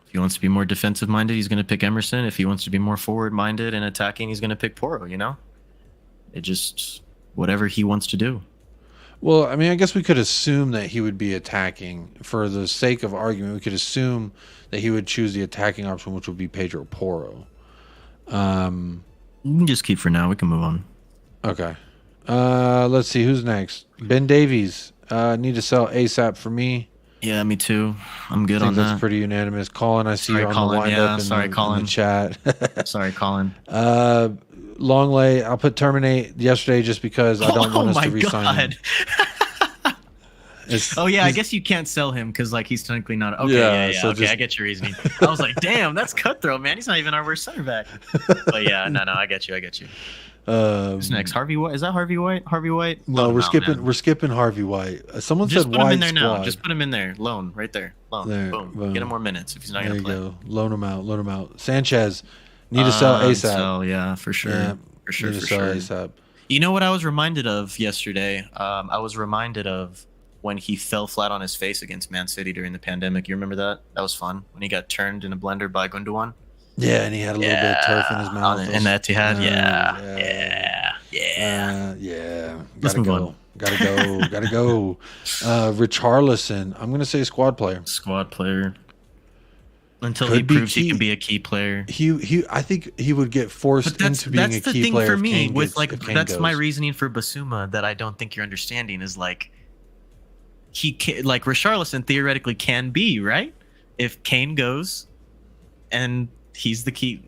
If he wants to be more defensive minded, he's going to pick Emerson. If he wants to be more forward minded and attacking, he's going to pick Porro, you know? It just, whatever he wants to do. Well, I mean, I guess we could assume that he would be attacking. For the sake of argument, we could assume that he would choose the attacking option, which would be Pedro Porro. We can just keep for now. We can move on. Okay. Let's see. Who's next? Ben Davies. Need to sell ASAP for me. Yeah, me too. I'm good on that's that. pretty unanimous. Colin, I see Sorry, you on Colin. the wind Yeah, up sorry, in Colin. the chat. Sorry, Colin. Longley, I'll put terminate yesterday just because I don't want us to re-sign him. Oh yeah, I guess you can't sell him because like he's technically not. Okay, yeah. So okay, I get your reasoning. I was like, damn, that's cutthroat, man. He's not even our worst center back. But yeah, no, I get you. Who's next? Harvey White? Is that Harvey White? Harvey White? No, we're skipping Harvey White. Someone just said put him wide in there squad. now. Just put him in there. Loan right there. Loan. There, boom. Get him more minutes if he's not gonna play. Go. Loan him out. Sanchez, need to sell ASAP. Sell, yeah, for sure. Yeah, for sure. ASAP. You know what I was reminded of yesterday? I was reminded of when he fell flat on his face against Man City during the pandemic. You remember that? That was fun. When he got turned in a blender by Gundogan. Yeah, and he had a little bit of turf in his mouth. And that Etihad. Yeah. Let's move on. Gotta go. Richarlison. I'm gonna say squad player. Squad player. Until he proves he can be a key player. I think he would get forced into being a key player. That's the thing for me. With like, that's my reasoning for Bissouma that I don't think you're understanding is like, he can, like Richarlison theoretically can be right if Kane goes, and he's the key.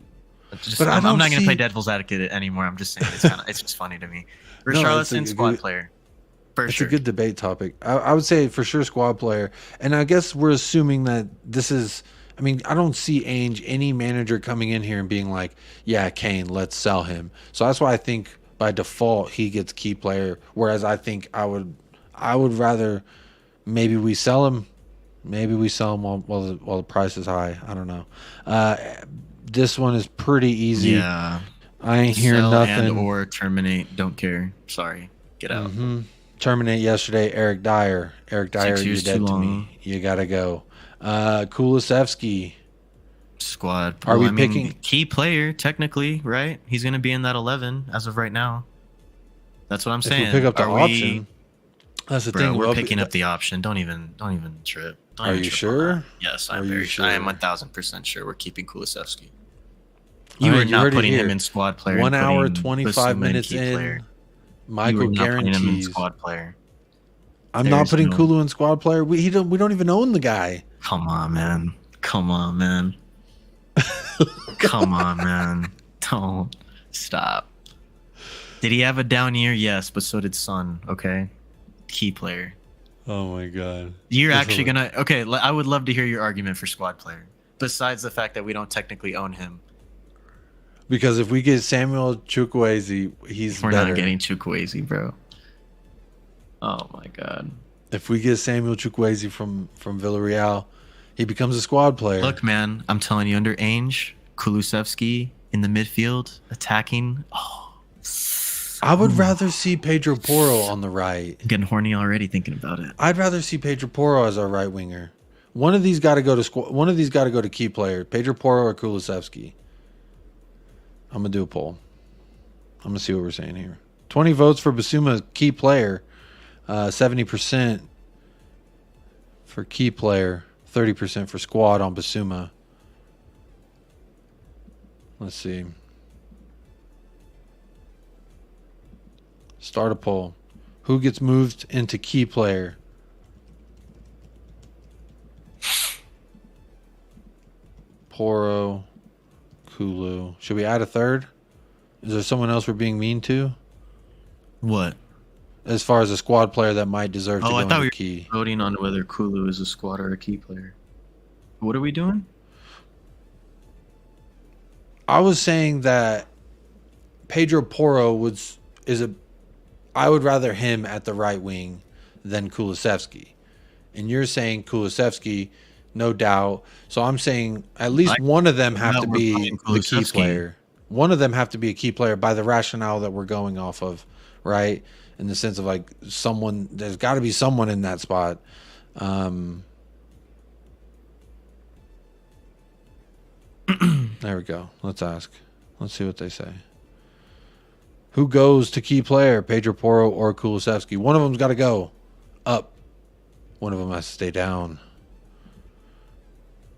But I'm not going to play devil's advocate anymore. I'm just saying it's just funny to me. Richarlison, squad player. It's a good debate topic. I would say for sure squad player. And I guess we're assuming that this is, I mean, I don't see any manager coming in here and being like, yeah, Kane, let's sell him. So that's why I think by default he gets key player. Whereas I think I would rather maybe we sell him. Maybe we sell him while the price is high. I don't know. This one is pretty easy. Yeah. I ain't hearing nothing. And or terminate. Don't care. Sorry. Get out. Mm-hmm. Terminate yesterday. Eric Dyer. You're dead to me. You gotta go. Kulusevski. Squad. Are we picking key player? Technically, right? He's gonna be in that 11 as of right now. That's what I'm saying. If we pick up the option. That's the thing. We're picking up the option. Don't even trip. Are you sure? Yes, I'm very sure. I am 1000% sure we're keeping Kulusevski. You are not putting him in squad player. 1 hour 25 minutes in. Michael guarantees him in squad player. I'm not putting Kulu in squad player. We don't even own the guy. Come on, man. Come on, man. Don't stop. Did he have a down year? Yes, but so did Son. Okay, key player. Oh my god. You're actually gonna I would love to hear your argument for squad player. besides the fact that we don't technically own him. Because if we get Samuel Chukwueze, he's We're better. not getting Chukwueze, bro. Oh my god. If we get Samuel Chukwueze from Villarreal, he becomes a squad player. Look, man, I'm telling you, under Ange, Kulusevski in the midfield, attacking. Oh, I would rather see Pedro Porro on the right. I'm getting horny already thinking about it. I'd rather see Pedro Porro as our right winger. One of these got to go to One of these got to go to key player. Pedro Porro or Kulusevski. I'm gonna do a poll. I'm gonna see what we're saying here. 20 votes for Bissouma, key player. 70% for key player. 30% for squad on Bissouma. Let's see. Start a poll. Who gets moved into key player? Porro, Kulu. Should we add a third? Is there someone else we're being mean to? What? As far as a squad player that might deserve to go I thought into we were key. voting on whether Kulu is a squad or a key player. What are we doing? I was saying that Pedro Porro I would rather him at the right wing than Kulusevski. And you're saying Kulusevski, no doubt. So I'm saying at least one of them have to be the key player. One of them have to be a key player by the rationale that we're going off of, right? In the sense of like there's got to be someone in that spot. There we go. Let's ask. Let's see what they say. Who goes to key player, Pedro Porro or Kulusevski? One of them's got to go up. One of them has to stay down.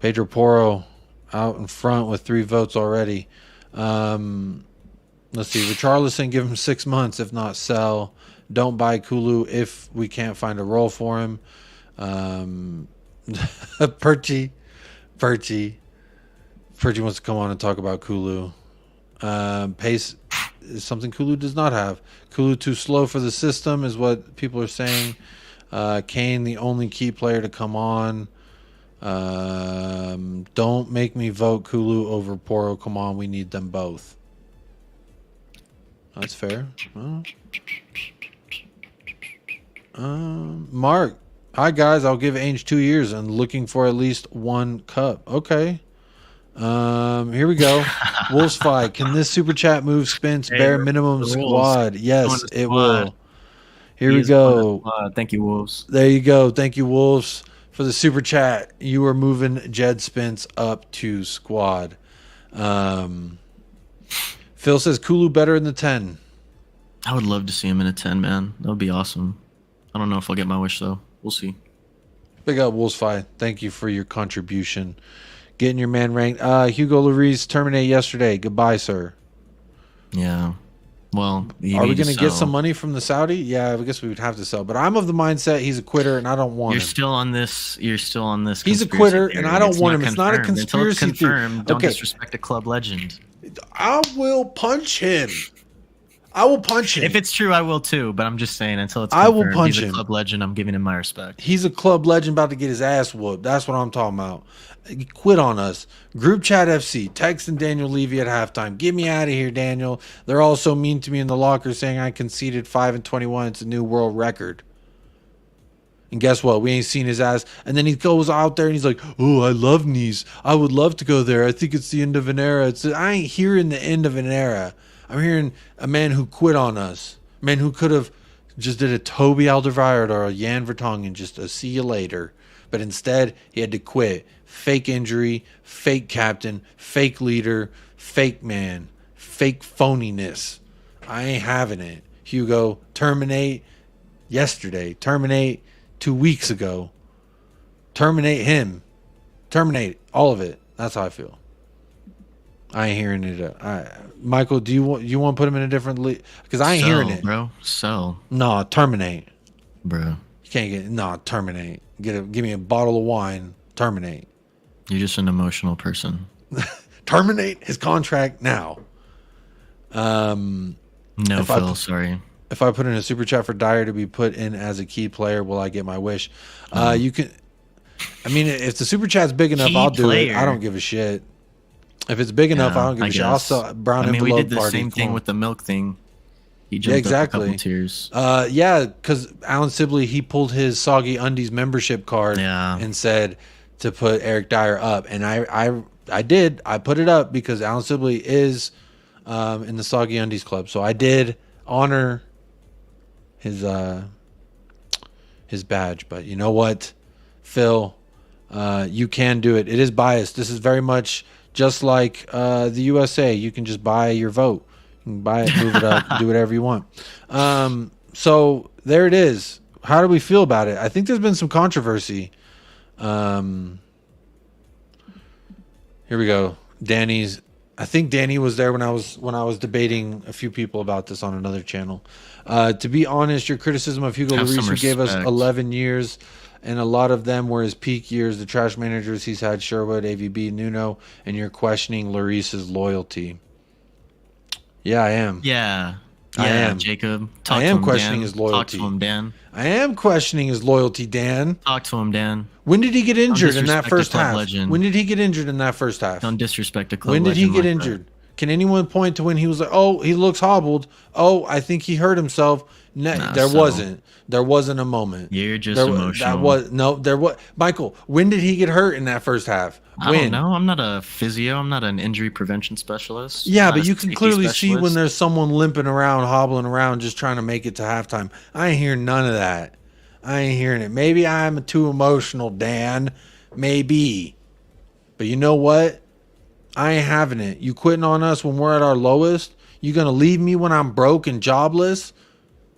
Pedro Porro out in front with 3 votes already. Let's see. Richarlison, give him 6 months. If not, sell. Don't buy Kulu if we can't find a role for him. Perchi wants to come on and talk about Kulu. Pace is something Kulu does not have. Kulu too slow for the system is what people are saying. Kane, the only key player to come on. Don't make me vote Kulu over Porro. Come on, we need them both. That's fair. Mark, hi guys. I'll give Ange 2 years and looking for at least 1 cup. Okay. Here we go. Wolves fight. Can this super chat move Spence bare minimum squad? Yes, it will. Here we go. Thank you, Wolves. There you go. Thank you, Wolves, for the super chat. You are moving Jed Spence up to squad. Phil says Kulu better in the 10. I would love to see him in a 10, man. That would be awesome. I don't know if I'll get my wish though. We'll see. Big up, Wolves fight. Thank you for your contribution. Getting your man ranked. Hugo Lloris terminated yesterday. Goodbye, sir. Yeah. Well, are we going to get some money from the Saudi? Yeah, I guess we would have to sell. But I'm of the mindset he's a quitter, and I don't want him. You're still on this. He's a quitter, and I don't want him. It's not a conspiracy theory. Don't disrespect a club legend. I will punch him. I will punch him. If it's true, I will too. But I'm just saying, until it's confirmed, I will punch he's him. A club legend. I'm giving him my respect. He's a club legend about to get his ass whooped. That's what I'm talking about. He quit on us. Group chat FC texting Daniel Levy at halftime. Get me out of here, Daniel. They're all so mean to me in the locker, saying I conceded 5-21. It's a new world record. And guess what? We ain't seen his ass. And then he goes out there and he's like, "Oh, I love Nice. I would love to go there. I think it's the end of an era." I ain't hearing the end of an era. I'm hearing a man who quit on us. A man who could have just did a Toby Alderweireld or a Jan Vertonghen, just a see you later. But instead, he had to quit. Fake injury, fake captain, fake leader, fake man, fake phoniness. I ain't having it. Hugo, terminate yesterday. Terminate 2 weeks ago. Terminate him. Terminate all of it. That's how I feel. I ain't hearing it. Michael, do you want to put him in a different league? Because I ain't hearing it, bro. No, terminate, bro. You can't get terminate. Give me a bottle of wine. Terminate. You're just an emotional person. Terminate his contract now. No, Phil, sorry. If I put in a super chat for Dyer to be put in as a key player, will I get my wish? You can. I mean, if the super chat's big enough, Key I'll do it. I player. don't give a shit. If it's big enough, I don't give a shit. I'll guess. sell brown I mean, envelope we did the party. same Come thing on. with the milk thing. He jumped up a couple tiers. Yeah, because Alan Sibley, he pulled his Soggy Undies membership card and said to put Eric Dyer up, and I did. I put it up because Alan Sibley is in the Soggy Undies club, so I did honor his badge. But you know what, Phil, you can do it. It is biased. This is very much just like the USA. You can just buy your vote. You can buy it, move it up, do whatever you want. So there it is. How do we feel about it? I think there's been some controversy. Here we go. I think Danny was there when I was debating a few people about this on another channel. To be honest, your criticism of Hugo Lloris, who gave us 11 years, and a lot of them were his peak years, the trash managers he's had, Sherwood, AVB, Nuno, and you're questioning Lloris's loyalty. Yeah, I am. Yeah, I am. Jacob. I am questioning his loyalty. Talk to him, Dan. I am questioning his loyalty, Dan. Talk to him, Dan. When did he get injured in that first half? Legend. When did he get injured in that first half? Don't disrespect a club. When did he get injured? Can anyone point to when he was like, oh, he looks hobbled. Oh, I think he hurt himself. Wasn't. There wasn't a moment. You're just emotional. There was. Michael, when did he get hurt in that first half? I don't know. I'm not a physio. I'm not an injury prevention specialist. Yeah, but you can clearly see when there's someone limping around, hobbling around, just trying to make it to halftime. I ain't hearing none of that. I ain't hearing it. Maybe I'm too emotional, Dan. Maybe. But you know what? I ain't having it. You quitting on us when we're at our lowest? You gonna leave me when I'm broke and jobless?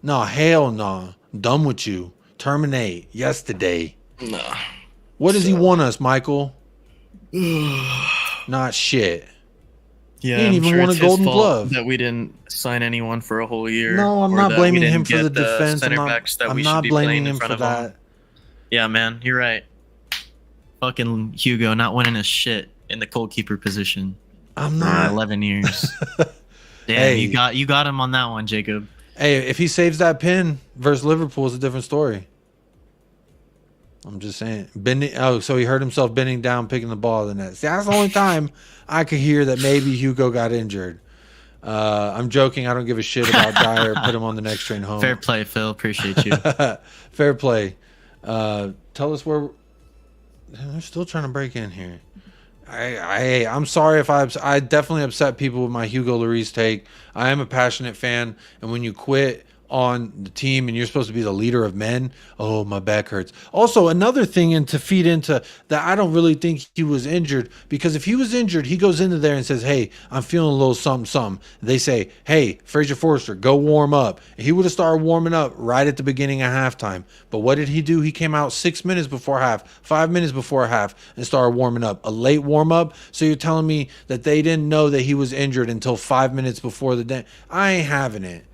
No, hell no. I'm done with you. Terminate. Yesterday. Nah. What does he want us, Michael? Not shit. Yeah, he didn't even want a golden glove. That we didn't sign anyone for a whole year. No, I'm not blaming him for the defense. I'm not blaming him for that. Yeah, man, you're right. Fucking Hugo not winning a shit in the goalkeeper position. I'm not. 11 years. Damn, hey, you got him on that one, Jacob. Hey, if he saves that pin versus Liverpool, it's a different story. I'm just saying. So he hurt himself bending down, picking the ball in the net. See, that's the only time I could hear that maybe Hugo got injured. I'm joking. I don't give a shit about Dyer. Put him on the next train home. Fair play, Phil. Appreciate you. Fair play. Tell us where. They're still trying to break in here. I'm sorry if I definitely upset people with my Hugo Lloris take. I am a passionate fan, and when you quit on the team and you're supposed to be the leader of men, oh, my back hurts. Also, another thing, and to feed into that, I don't really think he was injured, because if he was injured, he goes into there and says, hey, I'm feeling a little something. They say, hey, Fraser Forster, go warm up. And he would have started warming up right at the beginning of halftime. But what did he do? He came out 6 minutes before half, 5 minutes before half, and started warming up. A late warm up. So you're telling me that they didn't know that he was injured until 5 minutes before the day? I ain't having it.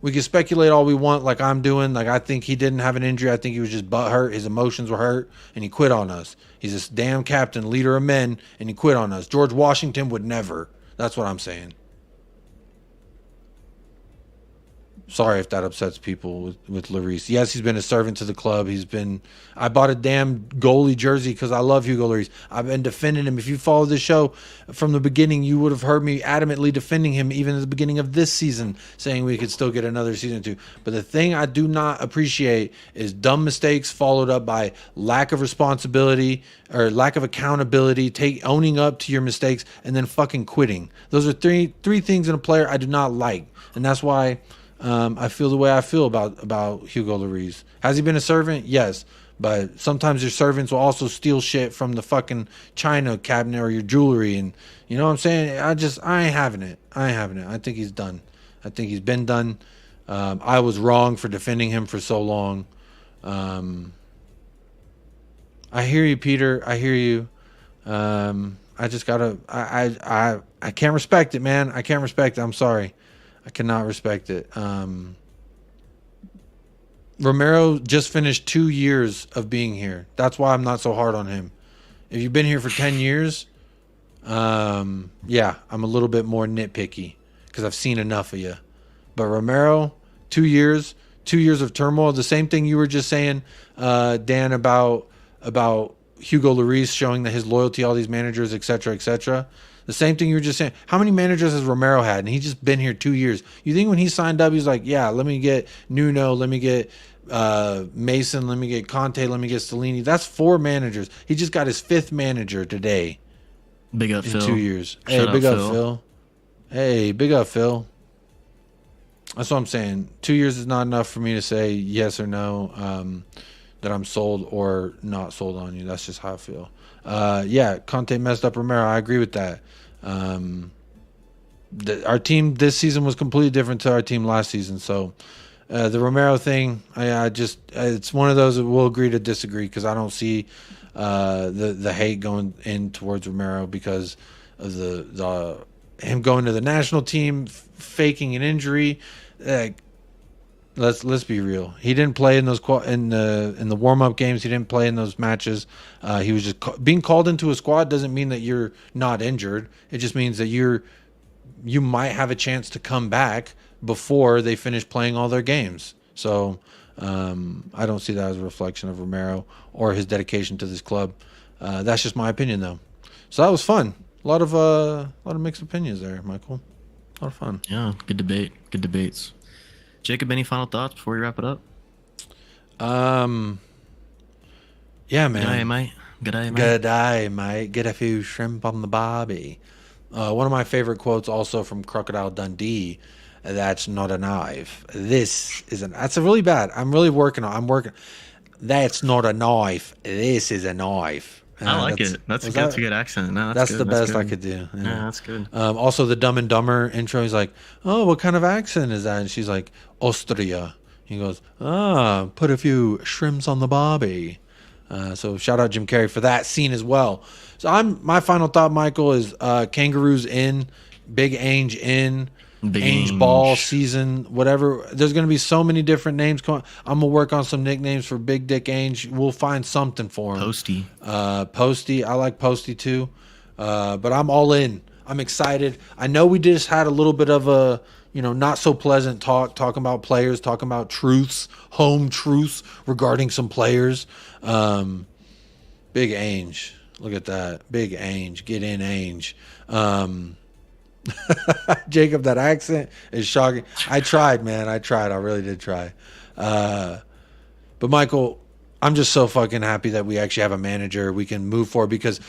We can speculate all we want, like I'm doing. Like, I think he didn't have an injury. I think he was just butthurt. His emotions were hurt, and he quit on us. He's this damn captain, leader of men, and he quit on us. George Washington would never. That's what I'm saying. Sorry if that upsets people with Lloris. Yes, he's been a servant to the club. I bought a damn goalie jersey because I love Hugo Lloris. I've been defending him. If you followed the show from the beginning, you would have heard me adamantly defending him even at the beginning of this season, saying we could still get another season too. But the thing I do not appreciate is dumb mistakes followed up by lack of responsibility or lack of accountability, owning up to your mistakes, and then fucking quitting. Those are three things in a player I do not like. And that's why I feel the way I feel about Hugo Lloris. Has he been a servant? Yes. But sometimes your servants will also steal shit from the fucking china cabinet or your jewelry. And you know what I'm saying? I ain't having it. I think he's done. I think he's been done. I was wrong for defending him for so long. I hear you, Peter. I hear you. I just gotta, I can't respect it, man. I can't respect it. I'm sorry. I cannot respect it. Romero just finished 2 years of being here. That's why I'm not so hard on him. If you've been here for 10 years, yeah, I'm a little bit more nitpicky because I've seen enough of you. But Romero, 2 years, 2 years of turmoil. The same thing you were just saying, Dan, about Hugo Lloris showing that his loyalty, all these managers, et cetera, et cetera. The same thing you were just saying. How many managers has Romero had? And he's just been here 2 years. You think when he signed up, he's like, yeah, let me get Nuno, let me get Mason, let me get Conte, let me get Stellini. That's 4 managers. He just got his 5th manager today. Big up, in Phil. 2 years. Shout Hey, big out, up, Phil. Hey, big up, Phil. That's what I'm saying. 2 years is not enough for me to say yes or no, that I'm sold or not sold on you. That's just how I feel. Yeah, Conte messed up Romero. I agree with that. Our team this season was completely different to our team last season. So the Romero thing, I just it's one of those that we'll agree to disagree, because I don't see the hate going in towards Romero because of the him going to the national team, faking an injury. Let's be real. He didn't play in those in the warm up games. He didn't play in those matches. He was just being called into a squad doesn't mean that you're not injured. It just means that you might have a chance to come back before they finish playing all their games. So I don't see that as a reflection of Romero or his dedication to this club. That's just my opinion, though. So that was fun. A lot of mixed opinions there, Michael. A lot of fun. Yeah, good debate. Good debates. Jacob, any final thoughts before we wrap it up? Yeah, man. Good day, mate. Good day, mate. Good day, mate. Get a few shrimp on the barbie. One of my favorite quotes also from Crocodile Dundee. That's not a knife. That's a really bad. I'm working. That's not a knife. This is a knife. I like it. That's a good accent. No, that's good. the best good. I could do. Yeah, that's good. Also, the Dumb and Dumber intro. He's like, "Oh, what kind of accent is that?" And she's like, "Austria." He goes, put a few shrimps on the barbie. So shout out Jim Carrey for that scene as well. So my final thought, Michael, is Kangaroos in, Big Ange in. Ange Ball season, whatever. There's going to be so many different names coming. I'm going to work on some nicknames for Big Dick Ange. We'll find something for him. Posty. I like Posty too. But I'm all in. I'm excited. I know we just had a little bit of a, not so pleasant talking about players, talking about home truths regarding some players. Big Ange. Look at that. Big Ange. Get in, Ange. Jacob, that accent is shocking. I tried, man. I really did try. But Michael, I'm just so fucking happy that we actually have a manager we can move forward, because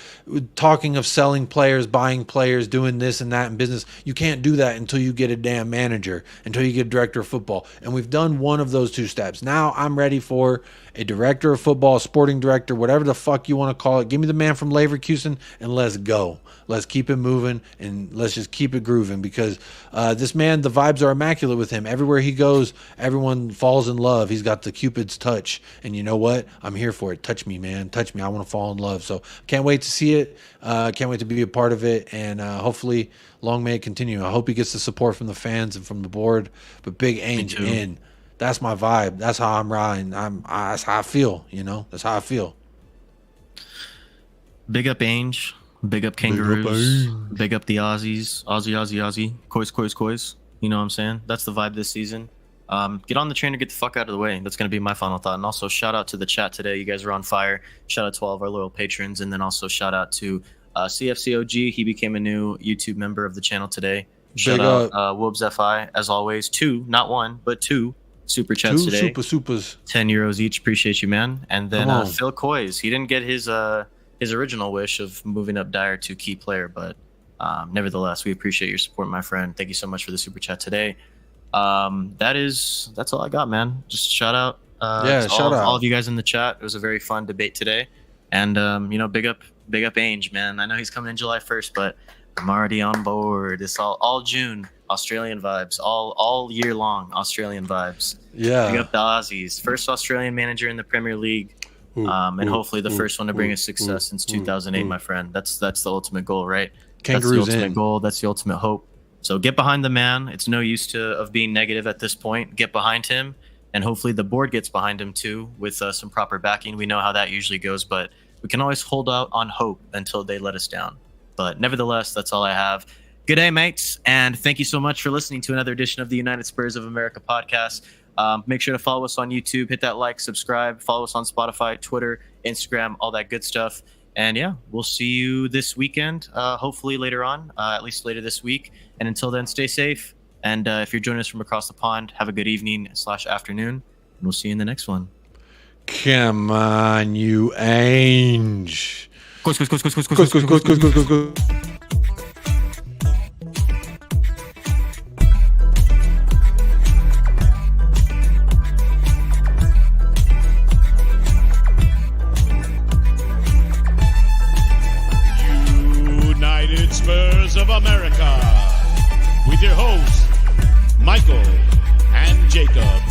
talking of selling players, buying players, doing this and that in business, you can't do that until you get a damn manager, until you get a director of football. And we've done one of those 2 steps. Now I'm ready for a director of football, a sporting director, whatever the fuck you want to call it. Give me the man from Leverkusen and let's go. Let's keep it moving and let's just keep it grooving, because this man, the vibes are immaculate with him. Everywhere he goes, everyone falls in love. He's got the Cupid's touch. And you know what? I'm here for it. Touch me, man. Touch me. I want to fall in love. So can't wait to see it. Can't wait to be a part of it. And hopefully long may it continue. I hope he gets the support from the fans and from the board. But Big Ange in. That's my vibe. That's how I'm riding. That's how I feel, That's how I feel. Big up Ange. Big up Kangaroos. Big up the Aussies. Aussie. Coys. You know what I'm saying? That's the vibe this season. Get on the train or get the fuck out of the way. That's going to be my final thought. And also shout out to the chat today. You guys are on fire. Shout out to all of our loyal patrons. And then also shout out to CFCOG. He became a new YouTube member of the channel today. Shout out Woobs FI, as always. 2, not 1, but 2 super chats today. Supers. 10 euros each. Appreciate you, man. And then Phil Coys. He didn't get his original wish of moving up Dyer to key player, but nevertheless, we appreciate your support, my friend. Thank you so much for the super chat today. That's all I got, man. Just shout out all of you guys in the chat. It was a very fun debate today, and big up Ange, man. I know he's coming in July 1st, but I'm already on board. It's all June Australian vibes, all year long Australian vibes. Big up the Aussies, first Australian manager in the Premier League. And hopefully the first one to bring us success since 2008, my friend. That's the ultimate goal, right? Kangaroos that's the ultimate goal. That's the ultimate hope. So get behind the man. It's no use of being negative at this point. Get behind him, and hopefully the board gets behind him too with some proper backing. We know how that usually goes, but we can always hold out on hope until they let us down. But nevertheless, that's all I have. Good day, mates, and thank you so much for listening to another edition of the United Spurs of America podcast. Make sure to follow us on YouTube, hit that like, subscribe, follow us on Spotify, Twitter, Instagram, all that good stuff. And yeah, we'll see you this weekend, hopefully later on, at least later this week. And until then, stay safe. And if you're joining us from across the pond, have a good evening/afternoon. And we'll see you in the next one. Come on, you Ange. Coys, coys, coys, coys, coys, Coys, coys, coys, coys, coys, coys, coys, coys. United Spurs of America with your hosts, Michael and Jacob.